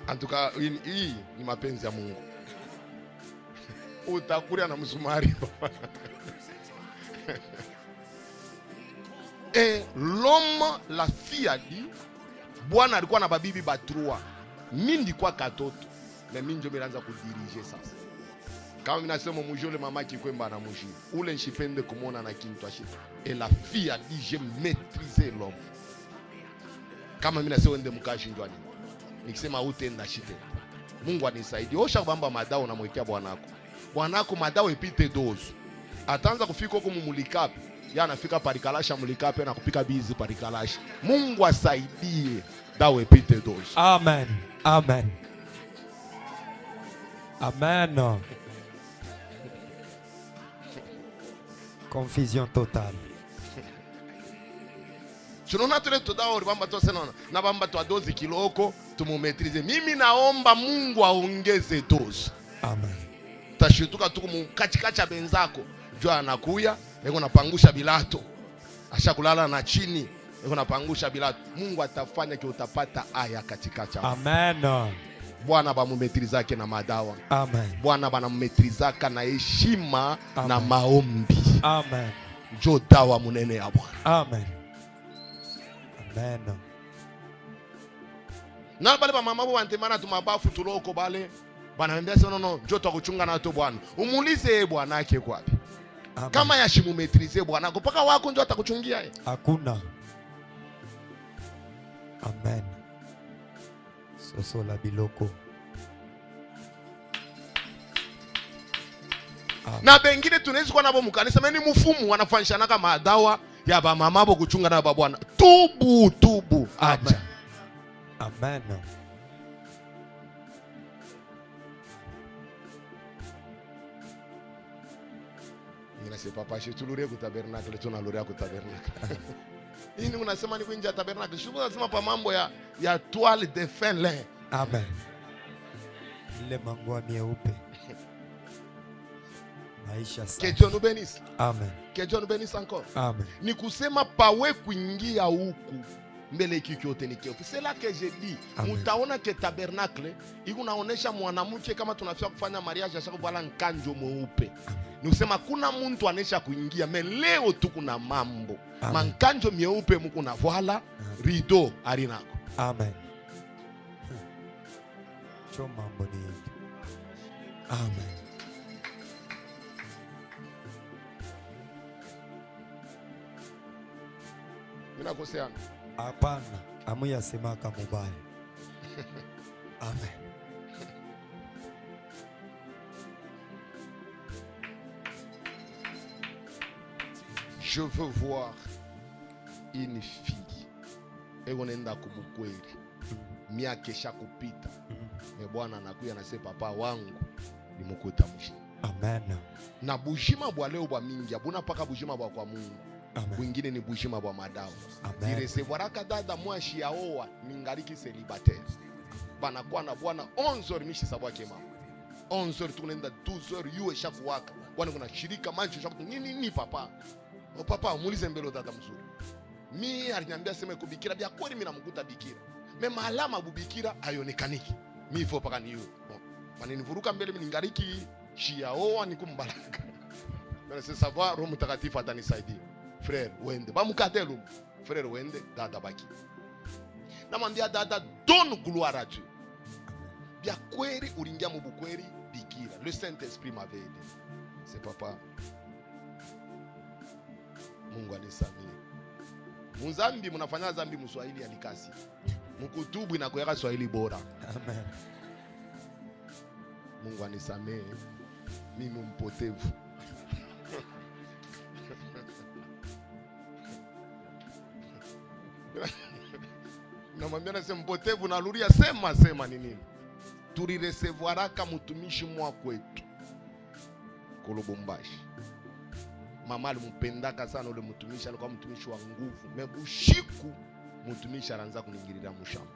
antuka hii ni mapenzi ya Mungu. Utakuria na Musumari. Et l'homme, la fille a dit, bwana alikuwa na babibi batrua. Mimi nilikuwa katoto. Na mimi ndio nimeanza kudirige sasa. Kama mimi nasema mujole mama kikwemba na muji. Ule nshipende kumona na kintu ashi. Et la fille a dit, j'ai maîtrisé l'homme. Kama mimi nasema ende mkashi njwani. Nikisema utenda shite. Mungu anisaidie. Osha bamba madao na mwekea bwanako. Bwanako madao ipite dozu. Ataanza kufika huko mumulikapi. Ya anafika parikalasha mulikapi na kupika bizi parikalasha. Mungu asaidie dawe ipite dozu. Amen. Amen. Amen. Confusion totale. Tunaona tule tudao bamba tu senona. Na bamba tu dozi kiloko tumumetrize. Mimi naomba Mungu aongeze dozi. Amen. Tashutuka tuku mukachikacha benzako. Jua anakuya, niko napangusha bilato. Ashakulala na chini, niko napangusha bilato. Mungu atafanya ki utapata aya katika. Amen. Bwana bamumetrizake na madawa. Amen. Bwana banamumetrizaka na heshima Amen. na maombi. Amen. Njo dawa munene ya Bwana. Amen. Amen. Na bale ba mama bo bantemana tumabafu tuloko bale banambia sema no njo twakuchunga na to Bwana. Umuulize Bwana yake kwapi. Kama yashimumetrize Bwana yako paka wako njo atakuchungia yeye. Hakuna. Amen. Soso la biloko. Na bengine tunaweza kuwa nabo mukanisa meni mufumu wanafanyishana kama dawa ya ba mama bo kuchunga na ba Bwana. Tubu. Acha. Amen. Nina se papa shi tuluria ku tabernacle tunaluria ku tabernacle. Ini unasema ni kuingia tabernacle. Shuku unasema pa mambo ya toile de fin lin. Amen. Ile mangwa mieupe. Maisha safi. Que Dieu nous bénisse. Amen. Que Dieu nous bénisse encore. Amen. Ni kusema pawe kuingia huku mbele kikyote ni kiote. C'est là que je dis, mutaona ke tabernacle iko naonesha mwanamke kama tunafia kufanya mariage ashaka bwana nkanjo mweupe. Ni kusema kuna mtu anesha kuingia, me leo tu kuna mambo. Mankanjo myeupe mko na voila, rideau arinako. Amen. Cho mambo ni. Amen. Mina kosea. Hapana, amuyasemaka mubaya. Amen. Je veux voir une fille. Et on enda kumukweli. Mia kesha kupita. Me Bwana anakuya na se papa wangu ni mukuta mshi. Amen. Na bujima bwa leo bwa mingi, abuna paka bujima bwa kwa Mungu. Amen. Wengine ni bujima bwa madawa. Amen. Niresevoiraka dada mwashi ya oa ningariki célibataire. Banakuwa na Bwana 11h mishi sabwake mama. 11h tunaenda 12h yue shakuwaka. Bwana kuna shirika mancho shaku nini papa. O papa muulize mbele dada mzuri. Mi aliniambia sema kubikira bia kweli mimi namkuta bikira. Mema alama bubikira hayonekaniki. Mi ifo paka niyo. Wananivuruka mbele mimi ningariki shiaoa nikumbalaka. Na sasa savoir Roho Mtakatifu atanisaidia. Frère wende bamukatelu. Frère wende dada baki. Namwambia dada donne gloire à Dieu. Bia kweli ulingia mu bukweli bikira. Le Saint-Esprit m'avait aidé. C'est papa. Mungu anisamie. Muzambi munafanya zambi muswahili alikasi. Mukutubu inakuweka Swahili bora. Amen. Mungu anisamie. Mimi mpotevu. Namwambia nasema mpotevu naluria sema ni nini? Turiresevoiraka mutumishi mwa kwetu. Kolobombashi. Mama alimpendaka sana ule mtumishi, alikuwa mtumishi wa nguvu. Mebushiku mtumishi anaanza kuningirira mushamba.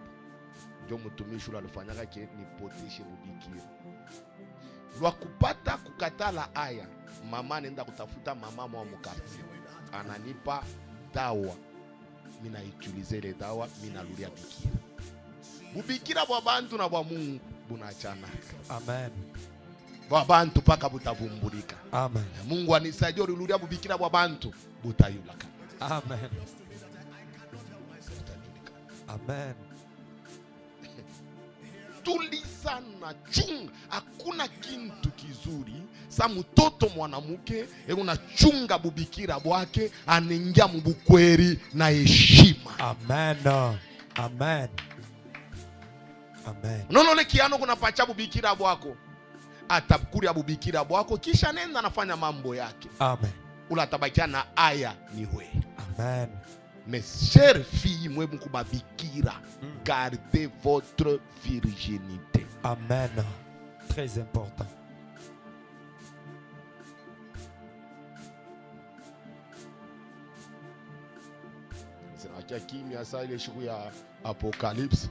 Ndio mtumishi ule alifanyaka ke nipoteshe bubikira. Lwa kupata kukatala aya, mama anaenda kutafuta mama mwa mkarti. Ananipa dawa. Mina utilize ile dawa, mina luria bikira. Bubikira bwa bantu na bwa Mungu bunachana. Amen. Bwa bantu paka butavumbulika. Amen. Mungu anisaidie uliluria bubikira bwa bantu butayulaka. Amen. Amen. Tuliza na chunga. Hakuna kintu kizuri sa mtoto mwanamuke unachunga bubikira bwake anaingia mubukweri na heshima. Amen. Amen. Amen. Nono le kiano kuna pacha bubikira bwako. Atakuria bubikira bwako kisha nenda nafanya mambo yake. Amen. Ula tabakia na aya ni we. Amen. Mes chères filles, moi mkuba bikira, gardez votre virginité. Amen. Très important. C'est kimia sa ile siku ya Apocalypse.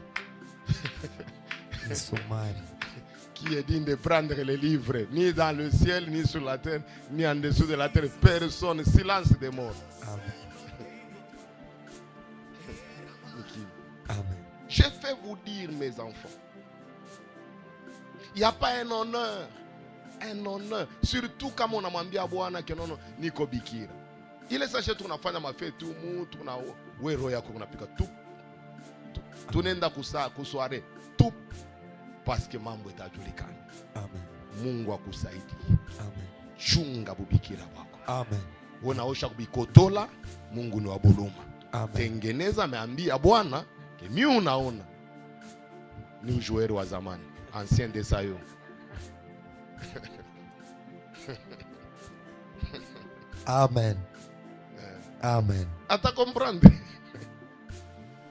Qui est digne de prendre les livres, ni dans le ciel, ni sur la terre, ni en dessous de la terre. Personne, silence des morts. Amen. Amen. Je vais vous dire, mes enfants, Il n'y a pas un honneur. Un honneur. Surtout kama unamwambia Bwana kenono niko bikira. Ile sasa tunafanya mafetu mtu na wewe roho yako unapika tu. Tunaenda kusware tu parce que mambo itajulikana. Amen. Mungu akusaidie. Amen. Chunga bubikira wako. Amen. Unaosha kubikotola, Mungu ni wa buluma. Amen. Tengeneza, ameambia Bwana, mimi unaona ni ujueri wa zamani. Ancien de sayo. Amen. Amen. Ata comprendre.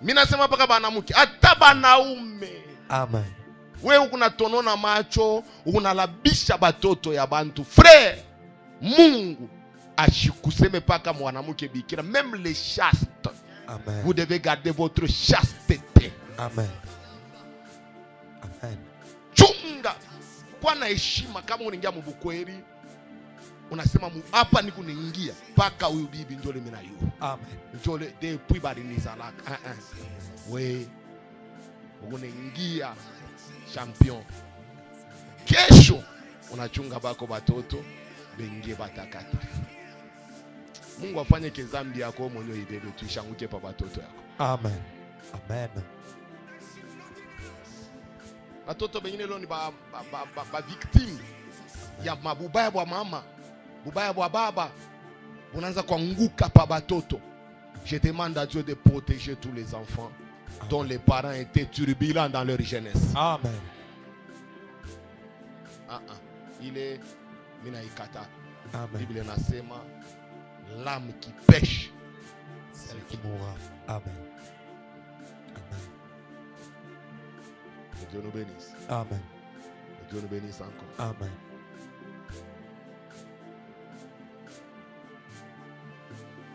Mimi nasema paka banamuke, hata banaume. Amen. Wewe unatonona macho, unalabisha batoto ya bantu. Frère, Mungu ashikuseme paka mwanamke bikira, même les chastes. Amen. Vous devez garder votre chasteté. Amen. Amen. Chunga kwa na heshima. Kama unaingia mbukweri, unasema hapa ni kuningia paka huyu bibi njole mimi na yu. Amen. Njole depuis barinizalaka. We unaingia champion. Kesho unachunga bako batoto bengie batakatifu. Mungu afanye kezambi yako mwenyewe ibebe tuishanguke pa batoto yako. Amen. Amen. Batoto bengine leo ni ba victime ya mabubaya bwa mama, bubaya bwa baba. Unaanza kuanguka pa batoto. Je demande à Dieu de protéger tous les enfants dont les parents étaient turbulents dans leur jeunesse. Amen. Il est minaikata. Amen. Bible nasema l'âme qui pêche, C'est qui mourra. Amen. Amen. que Dieu nous bénisse. Amen. Que Dieu nous bénisse encore. Amen.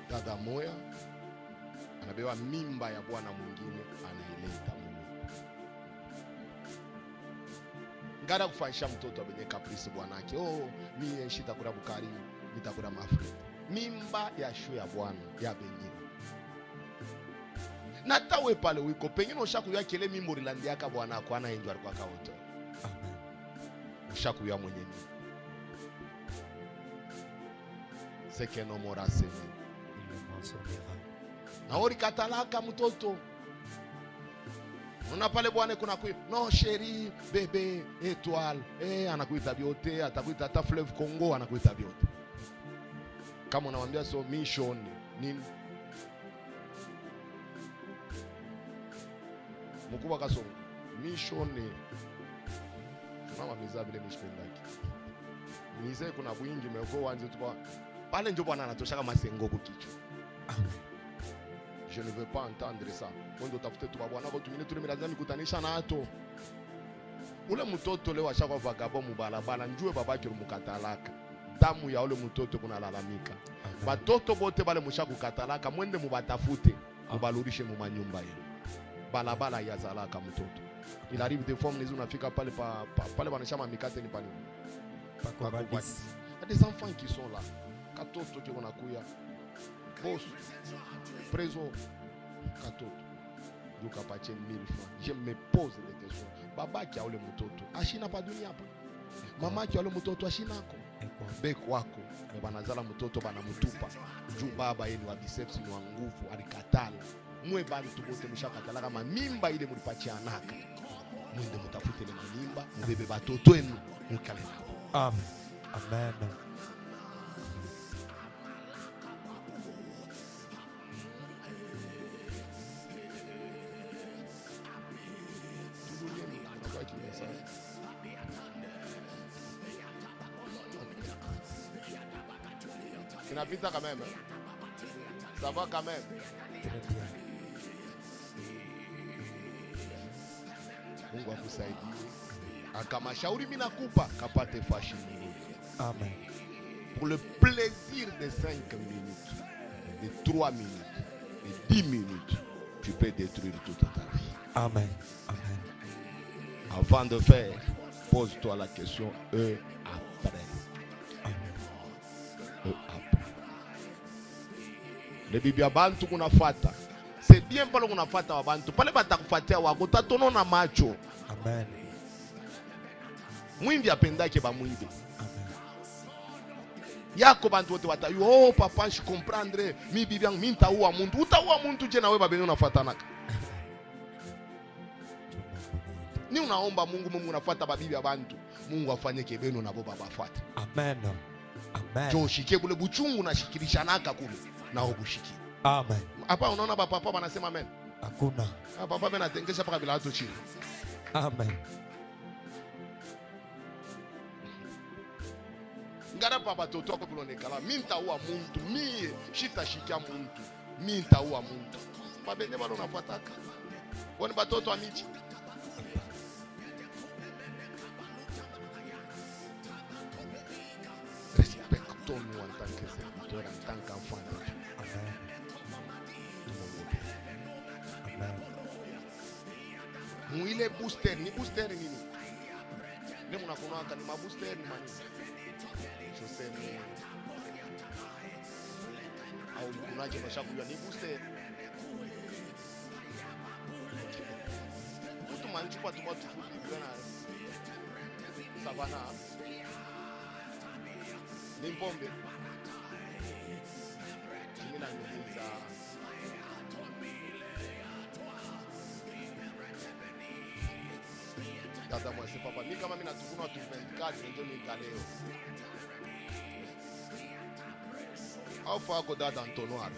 Dada moya anabewa mimba ya bwana mwingine, anaileta Mungu. Ngara kufanyisha mtoto abenye caprice bwanake. Oh, mimi shitakula bukari, nitakula mafre. Mimba ya shu ya bwana ya benye. Na tawe pale wiko pengine ushakuya kile mimbo lilandiaka bwana ako ana enjoy kwa kaunto. Amen. Ushakuya mwenyewe. C'est que non mora sema. Il le mensonnera. Na ori katalaka mtoto. Una pale bwana kuna kui no chérie, bébé, étoile. Anakuita biote, atakuita hata fleuve Congo, anakuita biote. Kama unamwambia so mission nini? Mkubwa kasongo. Mission ni mama miza vile mishpendaki. Mize kuna bwingi meko wanze tupa. Pale ndio bwana anatosha kama sengo kukichwa. Amen. Je ne veux pas entendre ça. Mwendo tafute tu bwana wako tumine tule lazima mikutanisha na ato. Ule mtoto leo ashaka vagabo mubalabala njue babaki mukatalaka. Damu ya ule mtoto kuna lalamika. Batoto bote bale mushaku katalaka mwende mubatafute. Mubalurishe mu manyumba yenu. Balabala ya zalaka mtoto. Il arrive des fois mnizu unafika pale pale banashama mikate ni pale. Pas qu'on va dire. Il y a des enfants qui sont là. Katoto qui wanakuya. Boss. Preso katoto. Duka pache 1000 francs. Je me pose des questions. Baba ki a ule mtoto. Ashina pa dunia hapa. Mama ki a ule mtoto ashinako. Beko wako. Banazala mtoto banamutupa. Juu baba yenu wa biceps ni wa nguvu alikatala. Mwe bantu bote mshakatala kama mimba ile mulipachianaka. Mwende mutafute ile mimba, mbebe batoto wenu mukale nabo. Amen. Amen. Inapita quand même. Ça va quand même. Très bien. Mungu akusaidie. Akama shauri mimi nakupa kapate fashi Mungu. Amen. Pour le plaisir de 5 minutes, de 3 minutes, de 10 minutes, tu peux détruire toute ta vie. Amen. Amen. Avant de faire, pose-toi la question après. Amen. Après. Le bibi abantu kunafata. C'est bien pale kunafata wabantu. Pale batakufatia wako tatono na macho. Amen. Mwimbi apendake ba mwimbi. Yako bantu wote watayu, oh papa je comprendre, mi bibi yangu mi nitaua muntu. Utaua muntu je na wewe babeni unafuatanaka. Ni unaomba Mungu, Mungu unafuata babibi ya bantu. Mungu afanye kebeno na baba bafuate. Amen. Amen. Jo shike bule buchungu na shikirisha naka kule na obushiki. Amen. Hapa unaona papa wanasema amen. Hakuna. Papa bena tengesha paka bila watu chini. Amen. Ngara papa toto ko bilonekala, mi ntaua muntu, mi shitashikia muntu, mi ntaua muntu. Babene balo nafuataka. Woni batoto amichi. Respectons-nous en tant que serviteurs, en tant qu'enfants de Dieu. Amen. Amen. Muile booster, ni booster nini? Ne munakunaka ni mabooster ni mani? Josemi. Au mkunaje mashakuya ni booster. Mtu manchupa tu watu fupi bwana. Savana. Ni mpombe. Mimi naniuliza dada mwasi papa, ni kama mimi natukuna watu 24 ndio nikaleo. Au fako dada Antonoir.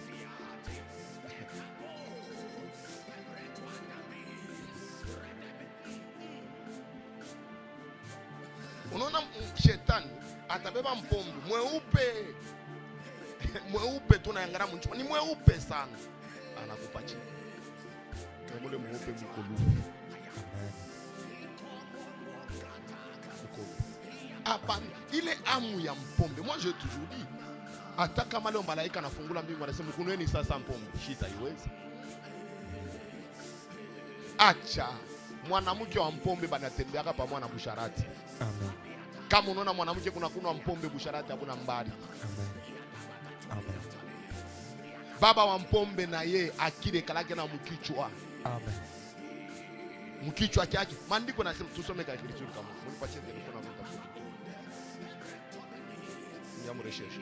Unaona shetani atabeba mpombe mweupe. Mweupe tunayangara mchuma ni mweupe sana. Anakupa chini. Kama mweupe mkulufu. Hapa ile amu ya mpombe. Moi je toujours dit, hata kama leo malaika anafungula mbingu anasema kunueni sasa mpombe, shita iwezi. Acha mwanamke wa mpombe banatembea hapa mwana busharati. Amen. Kama unaona mwanamke kuna kunwa mpombe busharati hakuna mbali. Amen. Amen. Baba wa mpombe na ye akile kalake na mkichwa. Amen. Mkichwa chake. Maandiko nasema tusome katika Kristo kama. Mnipatie telefoni na mtafuta. Ndiamo recherche.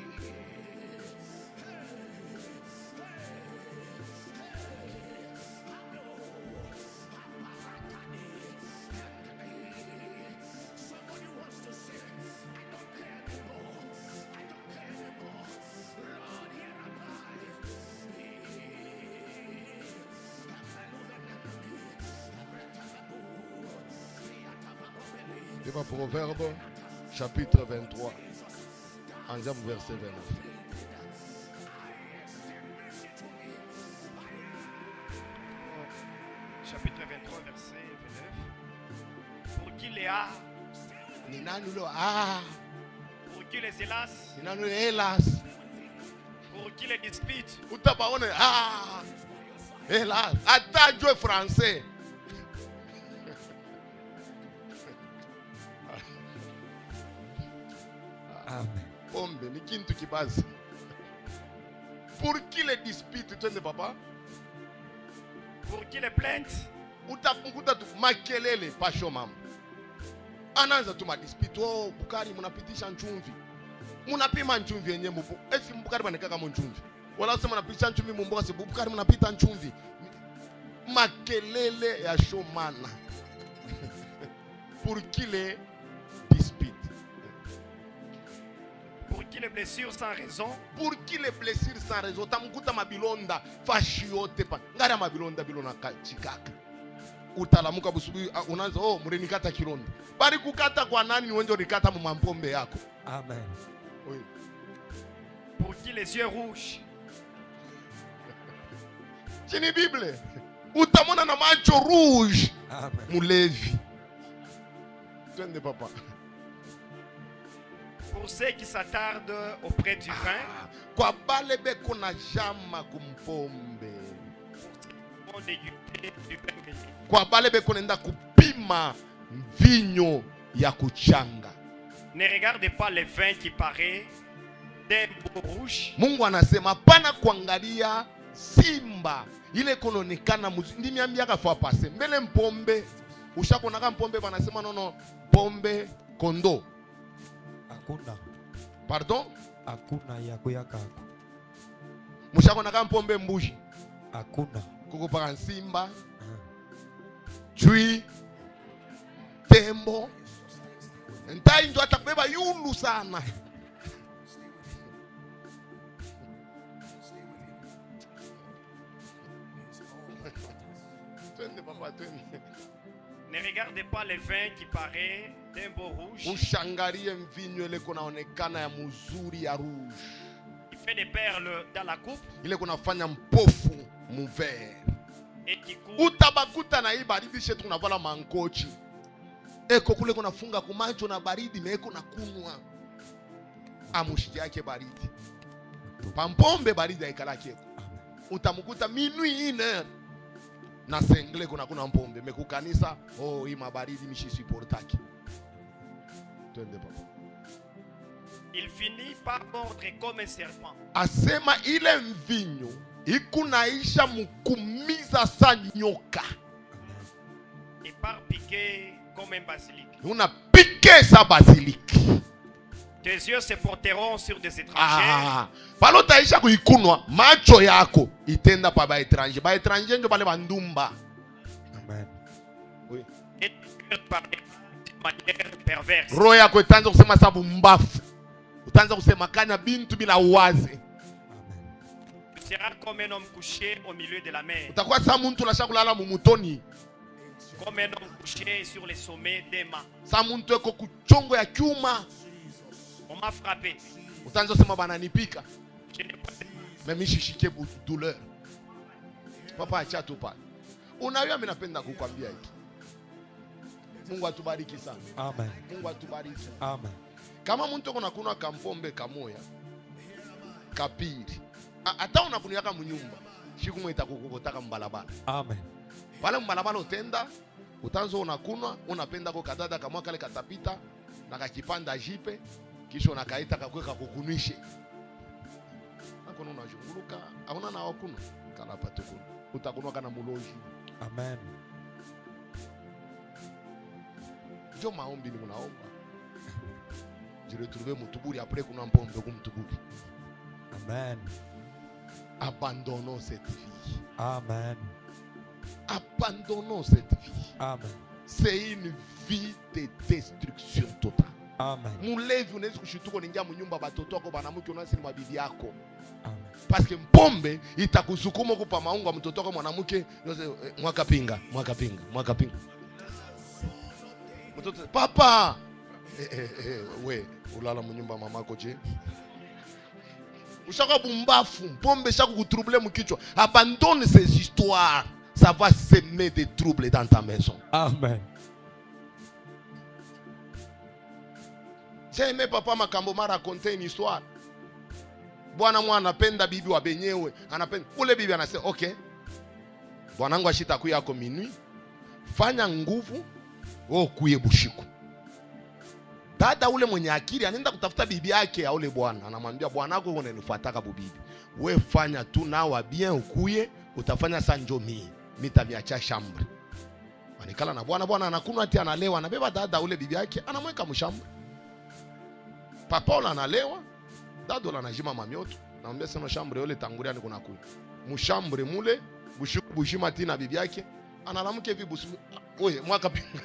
Livre Proverbe, chapitre 23, ensemble verset 29. Chapitre 23, verset 29. Pour qui les a, Ni nani lo ah, pour qui les hélas, ni nani lo hélas. pour qui les dispute, Utapaone ah, hélas. Ata jwe français. Amen. Pombe ni kintu kibazi. Pour qui les disputes twende papa? pour qui les plaintes, Utapunguta tu makelele pasho mama. Anaanza tu madispute. Oh, Bukari munapitisha nchumvi. Munapima nchumvi yenyewe mbu. Esi Bukari banekaka nchumvi. Wala sema munapitisha nchumvi mumboka si Bukari munapita nchumvi. Makelele ya shomana. Pour qui les disputes? pour qui les blessures sans raison, Pour qui les blessures sans raison? Tamukuta mabilonda fashiote pa. Ngara mabilonda bilona kachikaka. Utalamuka busubi unaanza oh mrenikata kilonda. Bari kukata kwa nani ni wenjo nikata mu mampombe yako. Amen. Oui. pour qui les yeux rouges, Chini Bible. Utamona na macho rouge. Amen. Mulevi. Twende papa. pour ceux qui s'attardent auprès du vin, Kwa bale beko na jama kumpombe. pour déguster du vin meilleur. Kwa bale beko nenda kupima vinyo ya kuchanga. Ne regardez pas le vin qui paraît d'un beau rouge, Mungu anasema pana kuangalia simba ile kononekana ndimiambiaka fwa pase mbele mpombe ushakonaka mpombe wanasema nono pombe kondo. Hakuna. Pardon? Hakuna ya kuyaka. Mushako na kampombe mbuji. Hakuna. Kuko paka simba. Chui. Tembo. Ntai ndo atakubeba yulu sana. Ne regardez pas le vin qui paraît d'un beau rouge. Ushangarie mvinyo ile kunaonekana ya muzuri ya rouge. Il fait des perles dans la coupe. Ile kunafanya mpofu muvere. Et qui coule. Utabakuta na hii baridi shetu unavala mankochi. Eko kule kunafunga kumacho na baridi meko na kunwa. Amushi yake baridi. Pampombe baridi haikalaki eko. Utamukuta minui ine. Na sengle kuna mpombe meku kanisa hii mabaridi mishi supportaki. Twende papa. Il finit par mordre comme un serpent. Asema ile mvinyo ikunaisha mkumiza sa nyoka. Et par piquer comme un basilic. Una piqué sa basilic. Tes yeux se porteront sur des étrangers. Palo taisha kuikunwa macho yako itenda pa ba étranger. Ba étranger ndio pale bandumba. Amen. Oui. Et par de manière perverse. Roho yako itaanza kusema sabu mbafu. Utaanza kusema kana bintu bila uwazi. Tu seras comme un homme couché au milieu de la mer. Utakuwa sa muntu la shakulala mumutoni. Comme un homme couché sur les sommets des mâts. Sa muntu eko kuchongo ya chuma. On m'a frappé. Utaanza kusema bananipika. Je n'ai pas. Mais mishishike douleur. Papa acha tu pale. Unajua mimi napenda kukwambia hiki. Mungu atubariki sana. Amen. Mungu atubariki. Amen. Kama mtu kuna kampombe kamoya kapiri. Hata unakunyaka mnyumba. Siku mwita kukutaka mbalabala. Amen. Pale mbalabala utenda, utanzo unakunwa, unapenda kwa kadada kama kale katapita na kakipanda jipe, kisha unakaita kakweka kukunishe. Hakuna unazunguluka, hauna na wakuna. Kana patukuna. Utakunwa kana muloji. Amen. Jo maombi ni munaomba. Je retrouve mutuburi après kuna mpombe kumtuburi. Amen. Abandonnons cette vie. Amen. Abandonnons cette vie. Amen. C'est une vie de destruction totale. Amen. Mulevi unaweza kushituka ningia mnyumba batoto wako banamuke unasi ni mabibi yako. Amen. Parce que mpombe itakusukuma kupa maungo mtoto wako mwanamke mwaka pinga. Mtoto papa we ulala mnyumba mamako je. Ushaka bumbafu, mpombe shaka kutroubler mkichwa. Abandonne ces histoires. Ça va semer des troubles dans ta maison. Amen. J'ai aimé papa makambo m'a raconté une histoire. Bwana mwa anapenda bibi wa benyewe, anapenda ule bibi anasema okay. Bwanangu ashita kuya yako minui. Fanya nguvu wewe kuye bushiku. Dada ule mwenye akili anaenda kutafuta bibi yake ya ule bwana. Anamwambia bwanako wewe unanifuataka bubibi. Wewe fanya tu nawa bien ukuye, utafanya sanjo mimi. Mitaviacha shambre. Wanikala na bwana anakunwa ati analewa, anabeba dada ule bibi yake, anamweka mshambre. Papa ule analewa, dada ule anajima mamioto. Naambia sema shambre ule tangulia ni kuna kuya. Mshambre mule, bushima tina bibi yake, analamuke hivi busu. Oye, mwaka pinga.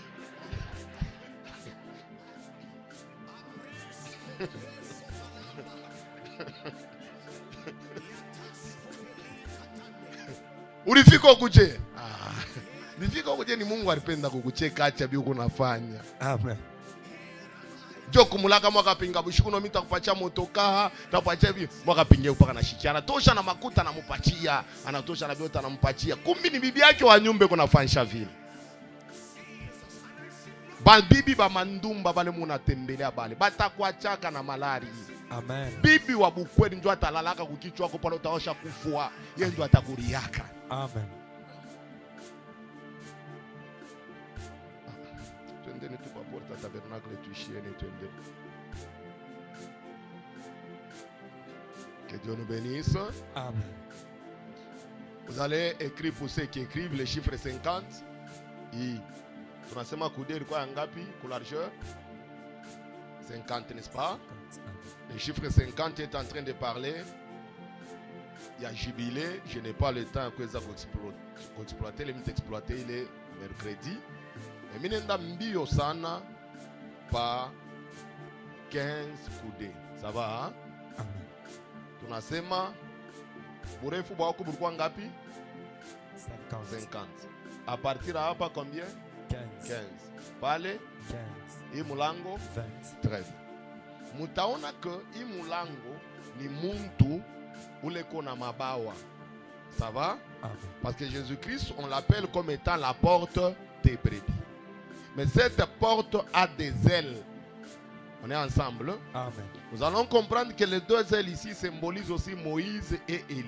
Ulifika kuje? Nifika kuje ni Mungu alipenda kukucheka acha bi uko nafanya. Amen. Jo kumulaka mwaka pinga bushukuno mita kupacha motoka, tapacha bi mwaka pinge upaka na shikiana. Tosha na makuta na mpachia, anatosha na biota na mpachia. Kumbi ni bibi yake wa nyumbe kuna fanisha vile. Bibi ba mandumba bale munatembelea bale. Batakuachaka na malari. Amen. Bibi wa bukweli ndio atalalaka kukichwa kwa pale utaosha kufua. Yeye ndio atakuriaka. Amen. Twendeni tu kwa porta tabernacle tuishieni twende. Que Dieu nous bénisse. Amen. Vous allez écrire pour ceux qui écrivent les chiffres 50. Et tunasema kude ilikuwa ngapi kwa largeur? 50, n'est-ce pas? Le chiffre 50 est en train de parler. Il y a jubilé. Je n'ai pas le temps que ça exploiter. Les exploiter, il est mercredi. Et minenda mbio sana pa 15 coudées. Ça va? Hein? Tunasema urefu bwako bulikuwa ngapi? 50. À partir de hapa combien? 15. Pale 15. Imulango 20. Très bien. Mutaona que imulango ni muntu uleko na mabawa. Ça va? Amen. Parce que Jésus-Christ, on l'appelle comme étant la porte des brebis. Mais cette porte a des ailes. On est ensemble. Amen. Nous allons comprendre que les deux ailes ici symbolisent aussi Moïse et Élie.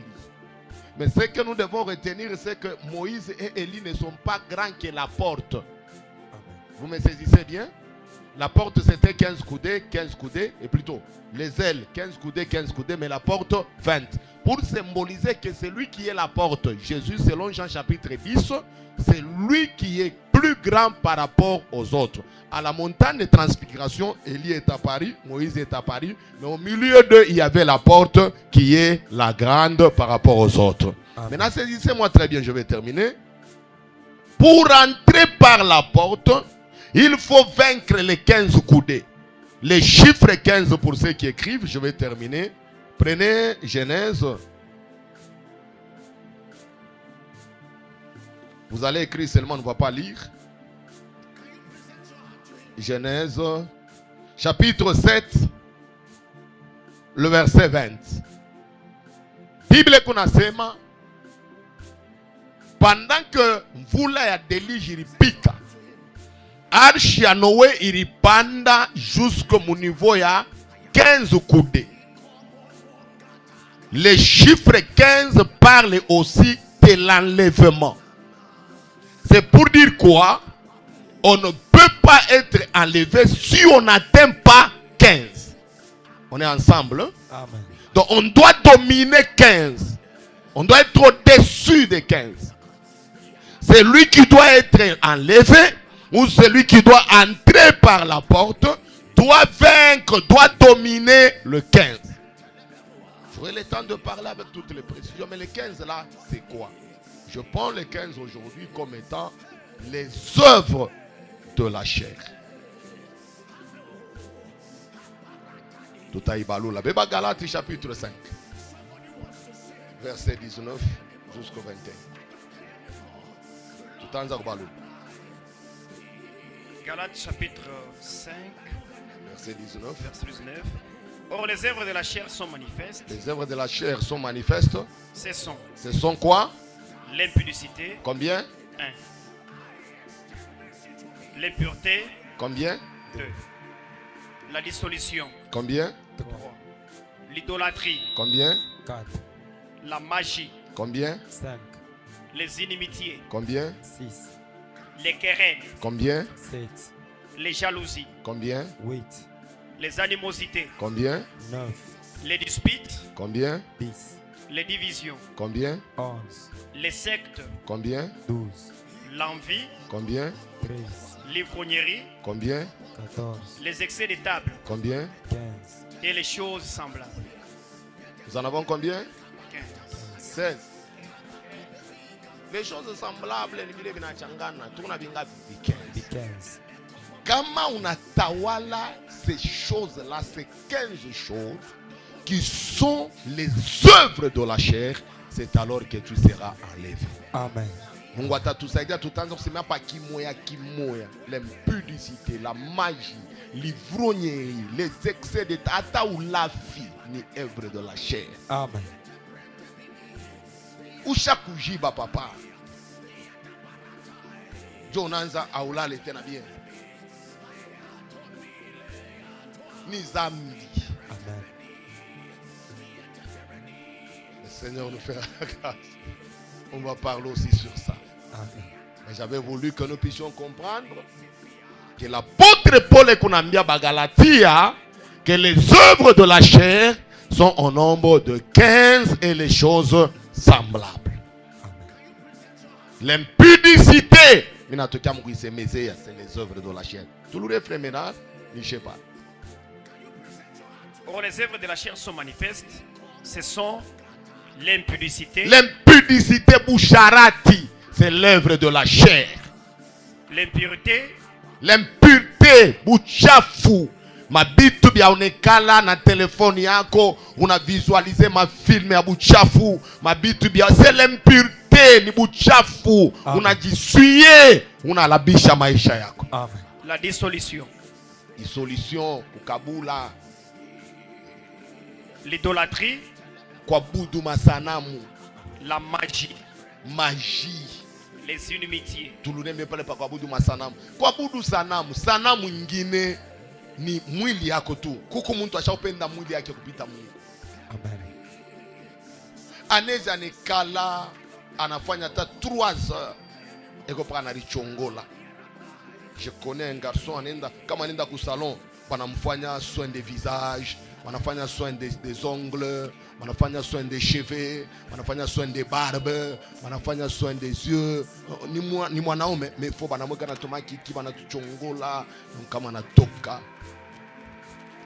Mais ce que nous devons retenir, c'est que Moïse et Élie ne sont pas grands que la porte. Amen. Vous me saisissez bien? La porte c'était 15 coudées, et plutôt les ailes 15 coudées, mais la porte 20. Pour symboliser que c'est lui qui est la porte. Jésus, selon Jean chapitre 10, c'est lui qui est plus grand par rapport aux autres. À la montagne de transfiguration, Élie est apparu, Moïse est apparu, mais au milieu d'eux, il y avait la porte qui est la grande par rapport aux autres. Amen. Maintenant, saisissez-moi très bien, je vais terminer. Pour entrer par la porte, il faut vaincre les 15 coudées. Les chiffres 15 pour ceux qui écrivent, je vais terminer. Prenez Genèse. Vous allez écrire seulement, on ne va pas lire. Genèse, chapitre 7, le verset 20. Bible kunasema, pendant que mvula ya deluge ilipika, arche ya Noé ilipanda jusqu'au niveau ya 15 coudées. Les chiffres 15 parlent aussi de l'enlèvement. C'est pour dire quoi? On ne peut pas être enlevé si on n'atteint pas 15. On est ensemble? Amen. Donc on doit dominer 15. On doit être au-dessus de 15. C'est lui qui doit être enlevé ou celui qui doit entrer par la porte doit vaincre, doit dominer le 15. J'aurai le temps de parler avec toutes les précisions, mais le 15 là, c'est quoi? Je prends le 15 aujourd'hui comme étant les œuvres de la chair. Tout à Ibalou, la Béba Galates chapitre 5, verset 19 jusqu'au 21. Tout en Zarbalou. Galates chapitre 5, verset 19. Verset 19. Or, les œuvres de la chair sont manifestes. Les œuvres de la chair sont manifestes. Ce sont quoi? L'impudicité. Combien? 1. L'impureté. Combien? 2. La dissolution. Combien? 3. L'idolâtrie. Combien? 4. La magie. Combien? 5. Les inimitiés. Combien? 6. Les querelles. Combien? 7. Les jalousies. Combien? 8. Les animosités. Combien? 9. Les disputes. Combien? 10. Les divisions. Combien? 11. Les sectes. Combien? 12. L'envie. Combien? 13. L'ivrognerie. Combien? 14. Les excès de table. Combien? 15. Et les choses semblables. Nous en avons combien? 15. 16. Les choses semblables, 15. Kama unatawala ces choses-là, ces 15 choses qui sont les œuvres de la chair, c'est alors que tu seras enlevé. Amen. Mungu atatusaidia tutaanza kusema hapa kimoya kimoya, l'impudicité, la magie, l'ivrognerie, les excès de hata ulafi ni œuvre de la chair. Amen. Ushakujiba papa. Jonanza aulale tena bien. Ni zambi. Amen. Le Seigneur nous fera grâce. On va parler aussi sur ça. Amen. Mais j'avais voulu que nous puissions comprendre que l'apôtre Paul et Konambia Bagalatia, que les œuvres de la chair sont au nombre de 15 et les choses semblables. L'impudicité, c'est les œuvres de la chair. Tout le frère ménard, je ne sais pas. Or, les œuvres de la chair sont manifestes. Ce sont l'impudicité, L'impudicité boucharati, c'est l'œuvre de la chair. l'impureté, L'impureté buchafu. Mabitu byaonekala na telefoni yako, una visualize mafilme ya buchafu. Mabitu bya, c'est l'impureté, ni buchafu. Unajisuie, unalabisha maisha yako. Amen. la dissolution, Dissolution, kukabula, l'idolâtrie, kuabudu masanamu, la magie, magie. les inimitiés, Tulunembe pale pa kuabudu masanamu. Kuabudu sanamu, sanamu nyingine ni mwili yako tu. Kuko mtu ashapenda mwili yake kupita Mungu. Amen. Aneza nekala anafanya ta 3 heures eko pa analichongola. Je connais un garçon anaenda kama anaenda ku salon wanamfanya soin de visage, wanafanya soin des ongles, wanafanya soin des cheveux, wanafanya soin des barbes, wanafanya soin des yeux. Ni mwanaume mais faut banamweka na tomaki ki banatuchongola kama anatoka.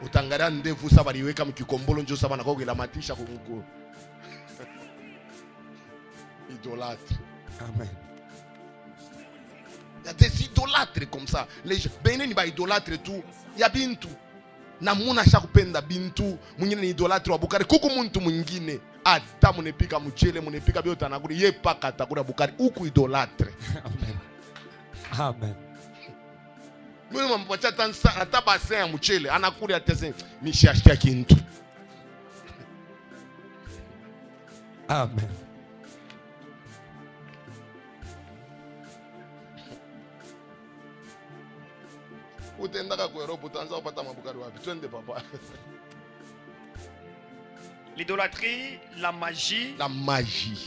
Utangalia ndevu sasa baliweka mkikombolo njo sasa nakogela matisha kuko. Idolâtre. Amen. Il y a des idolâtres comme ça. Les gens, ben ni ba idolâtre tout. Ya bintu. Na muna shakupenda bintu. Mwingine ni idolâtre wa Bukari. Kuku muntu mwingine. Ata munepika mchele, munepika biota naguri. Ye paka atakura Bukari. Uku idolâtre. Amen. Amen. Mwini mpacha tansa. Ata basen ya mchele. Anakuri atese. Mishashkia kintu. Amen. Utendaka kwa Europe utanza upata mabukari wapi. Twende papa. l'idolâtrie, la magie, La magie.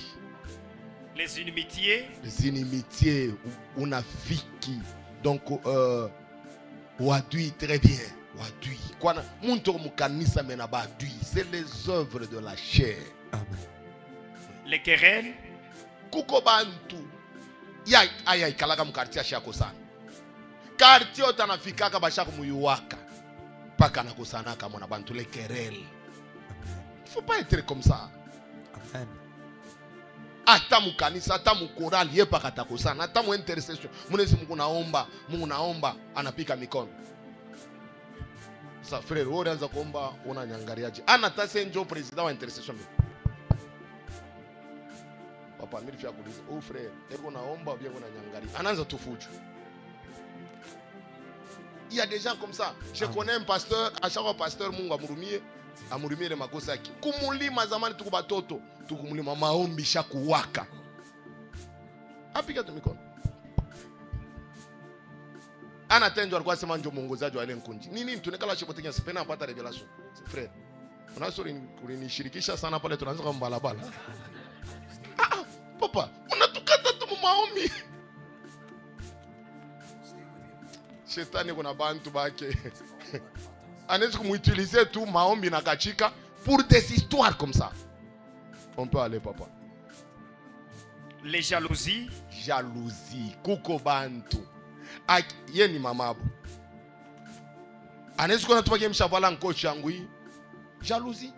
les inimitiés, Les inimitiés. Unafiki. Donc wadui très bien. Wadui. Kwa na muntu mukanisa mena badui. C'est les œuvres de la chair. Amen. les querelles, Kuko bantu. Ya aya ikalaka mkartia shako sana. Kartio tanafikaka bashako muyuwaka. Paka nakusanaka mwana bantu les querelles. Faut pas être comme ça. Amen. Ata mukanisa, ata mukorali ye paka takosana, ata mu intercession. Munezi Mungu naomba anapika mikono. Sa frère, wewe unaanza kuomba unanyangariaje? Ana tase njo president wa intercession. Papa mimi fia kuuliza, "Oh frère, eko naomba bien unanyangaria." Anaanza tufuju. Il y a des gens comme ça. Je connais un pasteur, à chaque fois pasteur Mungu amurumie le makosa yake. Kumulima zamani tuko batoto, tukumulima maombi shakuwaka. Apika tu mikono. Ana tenjo alikuwa sema ndio mwongozaji wa ile nkunji. Nini tunekala shipotenya sipena apata revelation. Frère. Unasori kulinishirikisha sana pale tunaanza kama balabala. Papa, unatukata tu maombi. Shetani kuna bantu bake. Anaweza kumuutiliser tout maombi na kachika pour des histoires comme ça. On peut aller papa. les jalousies, Jalousie, kuko bantu. Ye ni mamabu. Anaweza kuna tupake mshavala nkochi yangu hii. Jalousie.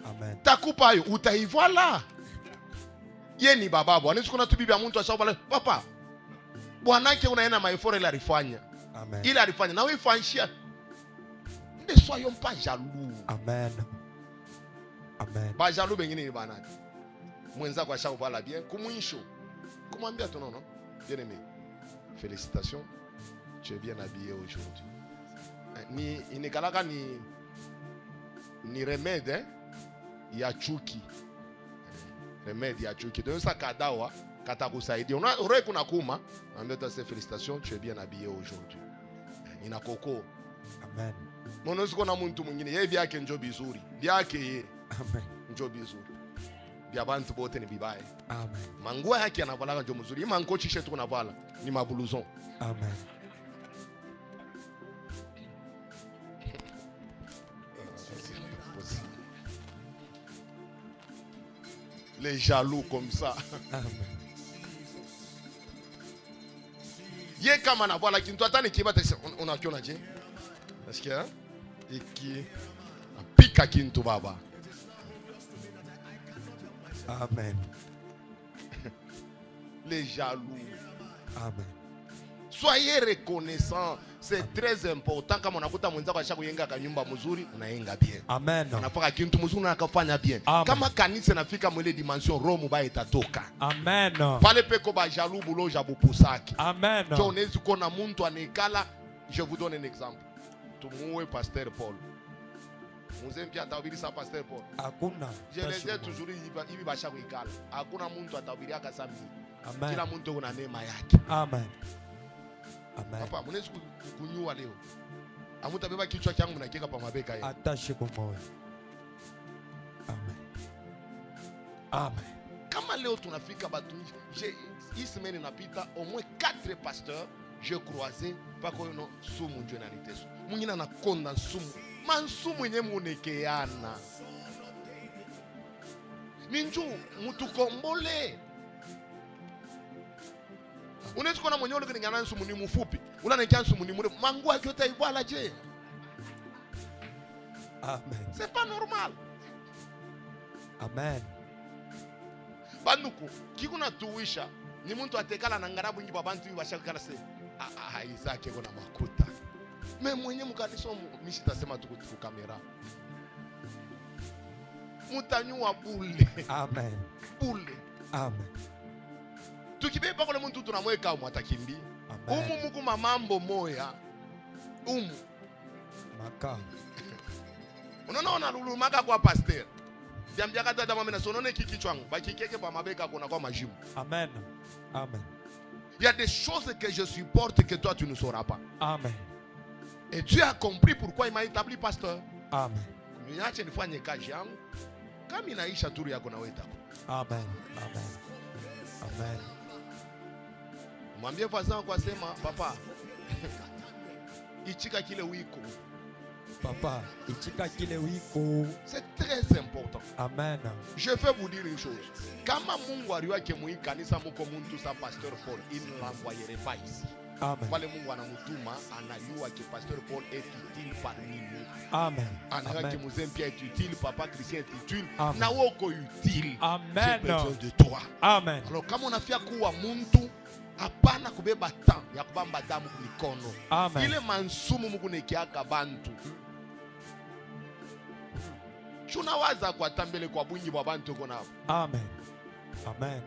Amen. Takupa yo utaivala. Ye ni bababu. Anaweza kuna tubibi ya mtu ashavala. Papa. Bwanake unaenda maeforo ile alifanya. Amen. Ile alifanya na wewe fanshia. Ne soyons pas jaloux. Amen. Amen. Ba jaloux bengine ni banani. Mwenzako ashavala bien kumwisho. Kumwambia tu non. Bien aimé. Félicitations. Tu es bien habillé aujourd'hui. Ni inikalaka ni remède ya chuki. Remède ya chuki. Donc ça kadawa katakusaidia. Unaona kuna kuma. Ambia tu félicitations, tu es bien habillé aujourd'hui. Inakoko. Amen. Monoziko na muntu mwingine yeye byake njo bizuri. Byake yeye Amen. njo bizuri. Bya bantu bote ni bibaye. Amen. Manguo yake anavala njo mzuri. Ima nkochi shetu kunavala ni mabuluzon. Amen. Les jaloux comme ça. Amen. Ye kama anavala kintu hata nikiba unakiona je? Nasikia? Iki tika kintu baba. Amen. Les jaloux. Amen. Soyez reconnaissants. C'est très important. Kama unakuta mwenzako asha kuyenga kanyumba mzuri, unayenga bien. Amen. Unafanya kintu mzuri unakafanya bien. Amen. Kama kanisa nafika mwele dimension roho mubaya itatoka. Amen. Pale peko ba jaloux buloja bupusaki. Amen. Jo unaweza kuona muntu anekala. Je vous donne un exemple. Tumuwe Pasteur Paul. Muzempi atahubirisa Pasteur Paul. Hakuna. Je les ai toujours hivi basha kuikala. Hakuna muntu atahubiria kasami. Amen. Kila muntu kuna neema yake. Amen. Amen. Papa, mnaweza kunyua leo. Amutabeba kichwa changu mnakiweka pa mabeka yenu. Attache kwa moyo. Amen. Amen. Kama leo tunafika batumishi, hii semaine inapita au moins 4 pasteurs je croisé pas ko no sumu ndio naliteso. Mwingine anakonda sumu. Mansumu yenyewe munekeana. Minju mutukombole. Unaweza kuona mwenyewe kulingana nsumu ni mfupi. Unanikia nsumu ni mrefu. Mangu yake yote ibwala je? Amen. C'est pas normal. Amen. Banduku kikuna tuwisha ni muntu atekala na ngarabu ngi babantu bashakala se Isaac kuna makuta. Me mwenye mukaniso mishi tasema tuku kamera. Mutanyua bule. Amen. Bule. Amen. Tukibeba kule muntu tunamweka mwatakimbi. Amen. Muku mambo moya. Maka. Unaona lulumaka kwa pasteur. Diambia kata dama mena sonone kikichwangu. Bakikeke pa mabeka kuna kwa majimu. Amen. Amen. Il y a des choses que je supporte que toi tu ne sauras pas. Amen. Et tu as compris pourquoi il m'a établi pasteur. Amen. Niache nifanye kazi yangu. Kama inaisha turu yako na wewe tako. Amen. Amen. Amen. Mwambie voisin kwa sema papa. Ichika kile wiko. Papa, ichika kile wiko. C'est très important. Amen. Je vais vous dire une chose. Kama Mungu aliwake muikanisa muko muntu sa pasteur Paul, il ne l'envoyerait pas ici. Amen. Wale Mungu anamutuma anajua que pasteur Paul est utile parmi nous. Amen. Anajua que Muzempi est utile, papa Christian est utile. Amen. Na woko utile. Amen. J'ai besoin de toi. Amen. Alors kama unafia kuwa muntu hapana kubeba temps ya kubamba damu mikono. Amen. Ile mansumu Mungu nekiaka bantu. Tunawaza kwa tambele kwa bwingi bwa bantu kona hapo. Amen. Amen.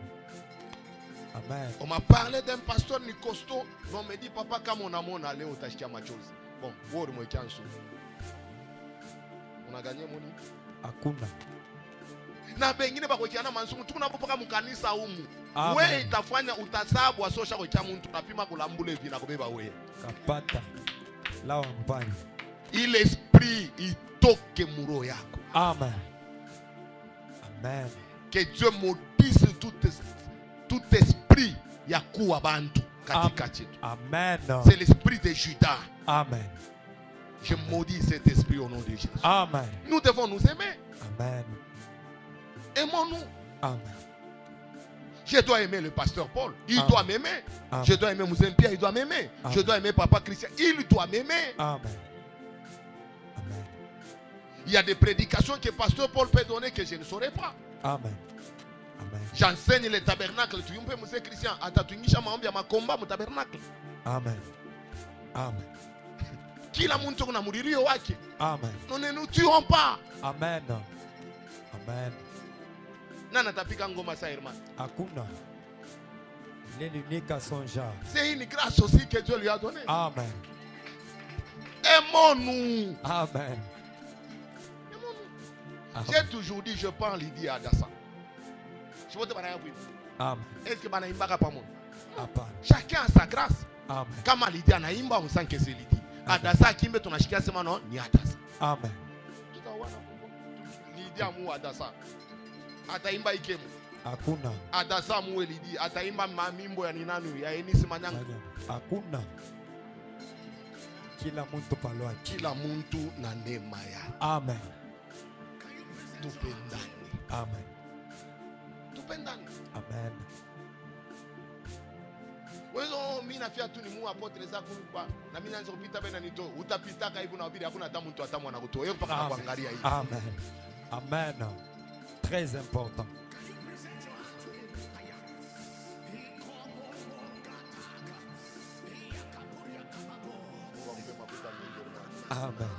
Amen. On m'a parlé d'un pasteur ni costaud. On me dit papa kama unamona leo utashikia machozi. Bon, wewe umwekea nsu. Unaganye moni? Hakuna. Na bengine bakokiana mansumu tukunapopoka mukanisa humu. Amen. Wewe itafanya utasabu asosha kwa muntu napima kulambule vina kubeba wewe. Kapata. Lawa mpani. Ile esprit itoke muro yako. Amen. Amen. Que Dieu maudisse tout esprit ya kuwa bantu katika chetu. Amen. C'est l'esprit de Judas. Amen. Je maudis cet esprit au nom de Jésus. Amen. Nous devons nous aimer. Amen. Aimons-nous. Amen. Je dois aimer le pasteur Paul. Il Amen. doit m'aimer. Amen. Je dois aimer Muzempia. Il doit m'aimer. Amen. Je dois aimer papa Christian. Il doit m'aimer. Amen. Amen. Il y a des prédications que pasteur Paul peut donner que je ne saurais pas. Amen. Amen. J'enseigne le tabernacle. Tu peux Muse Christian. Atatuingisha maombi ya makomba mu tabernacle. Amen. Amen. Kila muntu kuna muririo wake. Amen. Nous ne nous tuons pas. Amen. Amen. Nana tapika ngoma sa hermano. Hakuna. Il est l'unique à son genre. C'est une grâce aussi que Dieu lui a donnée. Amen. Aimons-nous. Amen. Aimons-nous. Amen. J'ai toujours dit, je prends Lydie à Dassa. Je veux te parler. Amen. Est-ce que Banaïmba pas mon? Amen. Chacun a sa grâce. Amen. Kama Lydie anaimba, on sent que c'est Lydie. Amen. Adassa kimbe tunashikia sema no ni Adassa. Amen. Lydie amu Adassa. Ataimba ikemu. Hakuna. Adassa mu Lydie. Ataimba mamimbo ya ninanu ya Enisi Manyanga. Hakuna. Kila muntu palwa. Kila muntu na neema ya. Amen. Tupendane. Amen. Tupendane. Amen. Wewe mimi nafia tu ni mu apotre zako kwa na mimi naanza kupita bena nito utapitaka hivi na ubiri hakuna hata mtu atamu anakutoa yeye mpaka anakuangalia hivi. Amen. Amen. Très important. Amen.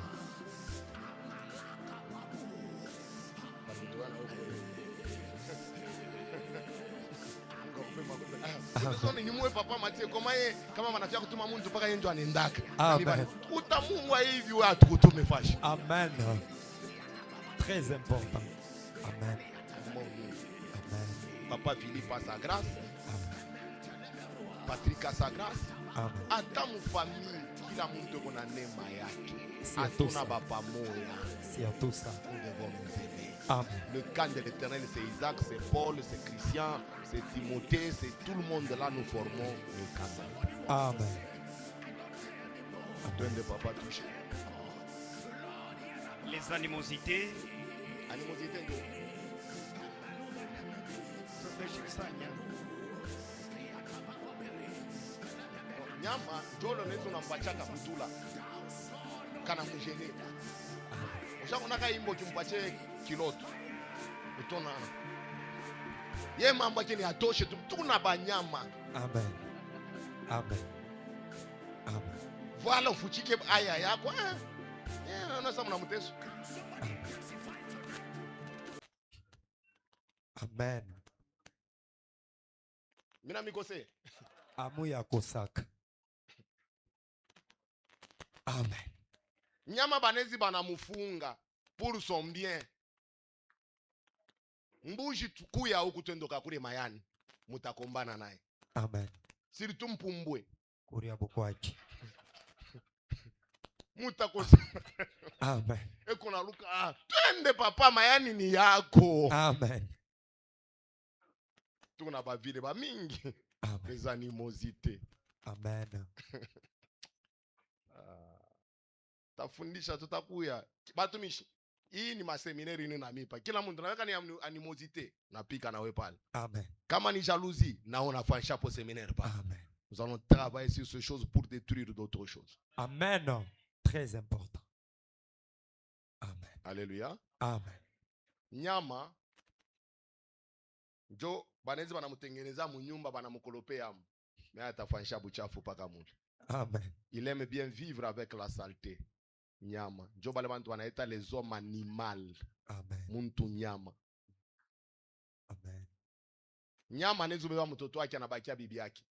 Ni mwe papa Mathieu kama wanafia kutuma mtu mpaka yeye ndo anaendaka. Utamungwa hivi watu kutume fashi. Amen. Très important. Amen. Amen. Papa Philippe a sa grâce. Patrick a sa grâce. Amen. Hata mfamili kila mtu kuna neema yake. Hatuna baba moya. C'est tout ça. Nous devons nous aimer. Amen. Le camp de l'Éternel, c'est Isaac, c'est Paul, c'est Christian, c'est Timothée, c'est tout le monde là, nous formons le camp. Amen. Donne de papa touché. Les animosités. Animosité de. Nyama, jolo nezo nampachaka mutula. Kana mjene. Ushakunaka imbo kimpache kiloto. Utona. Ye mambo yake ni atoshe tuna banyama. Amen. Amen. Amen. Voilà ufuchike aya yako. Unasema na mteso. Amen. Mina mikose. Amu ya kosaka. Amen. Nyama banezi banamufunga pour son bien. Mbuji tukuya huku twendoka kule mayani. Mutakombana naye. Amen. Siritu mpumbwe. Kuria bukwaji. Mutakosa. Amen. Eko na luka. Twende papa mayani ni yako. Amen. Tuna bavile ba mingi. Amen. Les animosités. Amen. Tafundisha tutakuya. Batumishi. Hii ni maseminari ni namipa. Kila mtu naweka ni animosité. Napika na we pale. Amen. Kama ni jalousie, na on a fait un chapeau séminaire pas. Amen. Nous allons travailler sur ces choses pour détruire d'autres choses. Amen. Très important. Amen. Alléluia. Amen. Nyama jo banezi banamutengeneza mu nyumba banamukolopea amu. Mais atafanyisha buchafu paka mtu. Amen. Il aime bien vivre avec la saleté. Nyama. Jo bale bantu wanaita les hommes animal. Amen. Muntu nyama. Amen. Nyama anaweza beba mtoto wake anabakia bibi yake.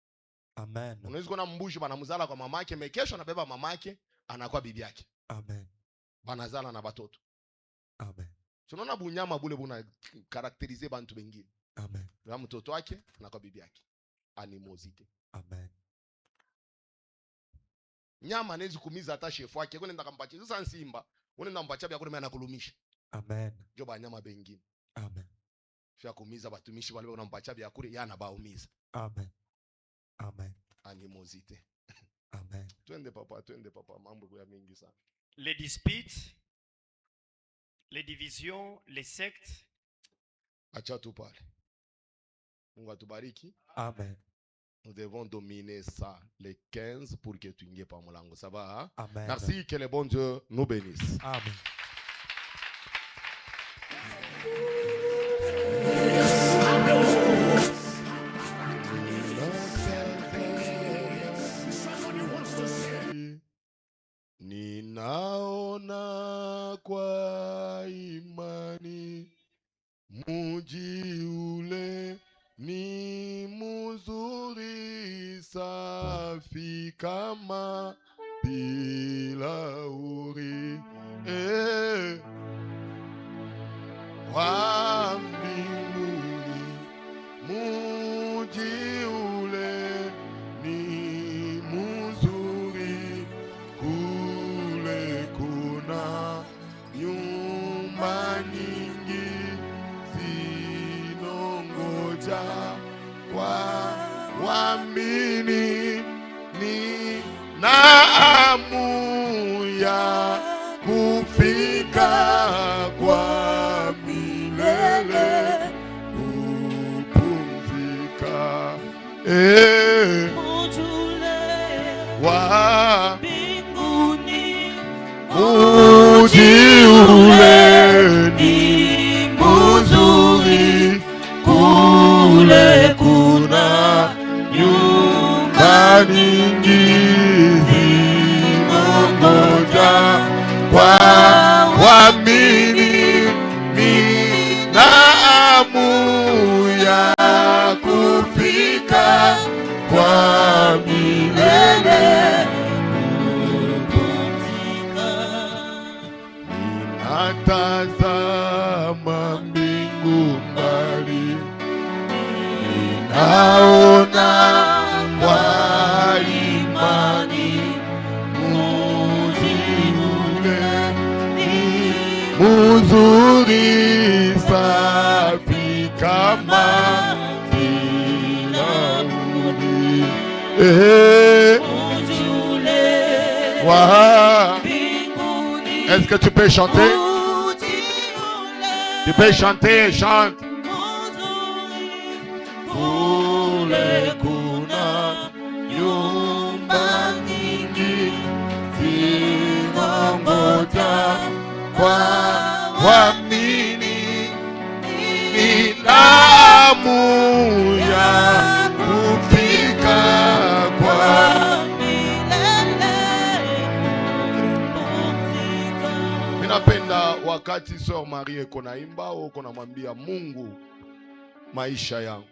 Amen. Unaweza kuona mbushi banamuzala kwa mamake, mekesho anabeba mamake anakuwa bibi yake. Amen. Banazala na batoto. Amen. Tunaona bunyama bule buna karakterize bantu bengine. Amen. Na mtoto wake anakuwa bibi yake. Animosité. Amen. Nyama anaweza kumiza hata shefu wake. Kwenda kampatia sasa nsimba. Unaenda mpatia bya kule anakulumisha. Amen. Jo banyama bengine. Amen. Fia kumiza batumishi wale unampatia bya kule yana baumiza. Amen. Amen. Animosité. Amen. Twende papa mambo ya mingi sana. Les disputes, les divisions, les sectes. Acha tu pale. Mungu atubariki. Amen. Nous devons dominer ça les 15 pour que tu n'y pas molango. Ça va? Hein? Amen. Merci, que le bon Dieu nous bénisse. Amen. Ninaona kwa imani muji ule ni mzuri safi kama bilauri wa mbinguni muji ule ni mzuri kule kuna nyumba nyingi zinongoja kwa waamini ni naamu ya kufika kwa milele kupumzika wa mbinguni, mji ule ni mzuri, kule kuna nyumba nyingi zinangoja kwa waamini, na hamu ya kufika kwa milele kupumzika. Ninatazama mbingu mbali, ninaona kwa imani mji ule ni mzuri, safi kama bilauri. Est-ce que tu peux chanter? Tu peux chanter, chante. Kule kuna nyumba nyingi zinangoja kwa waamini, nina hamu ya kufika kwa minapenda wakati Sœur Marie eko naimba, uko namwambia Mungu maisha yangu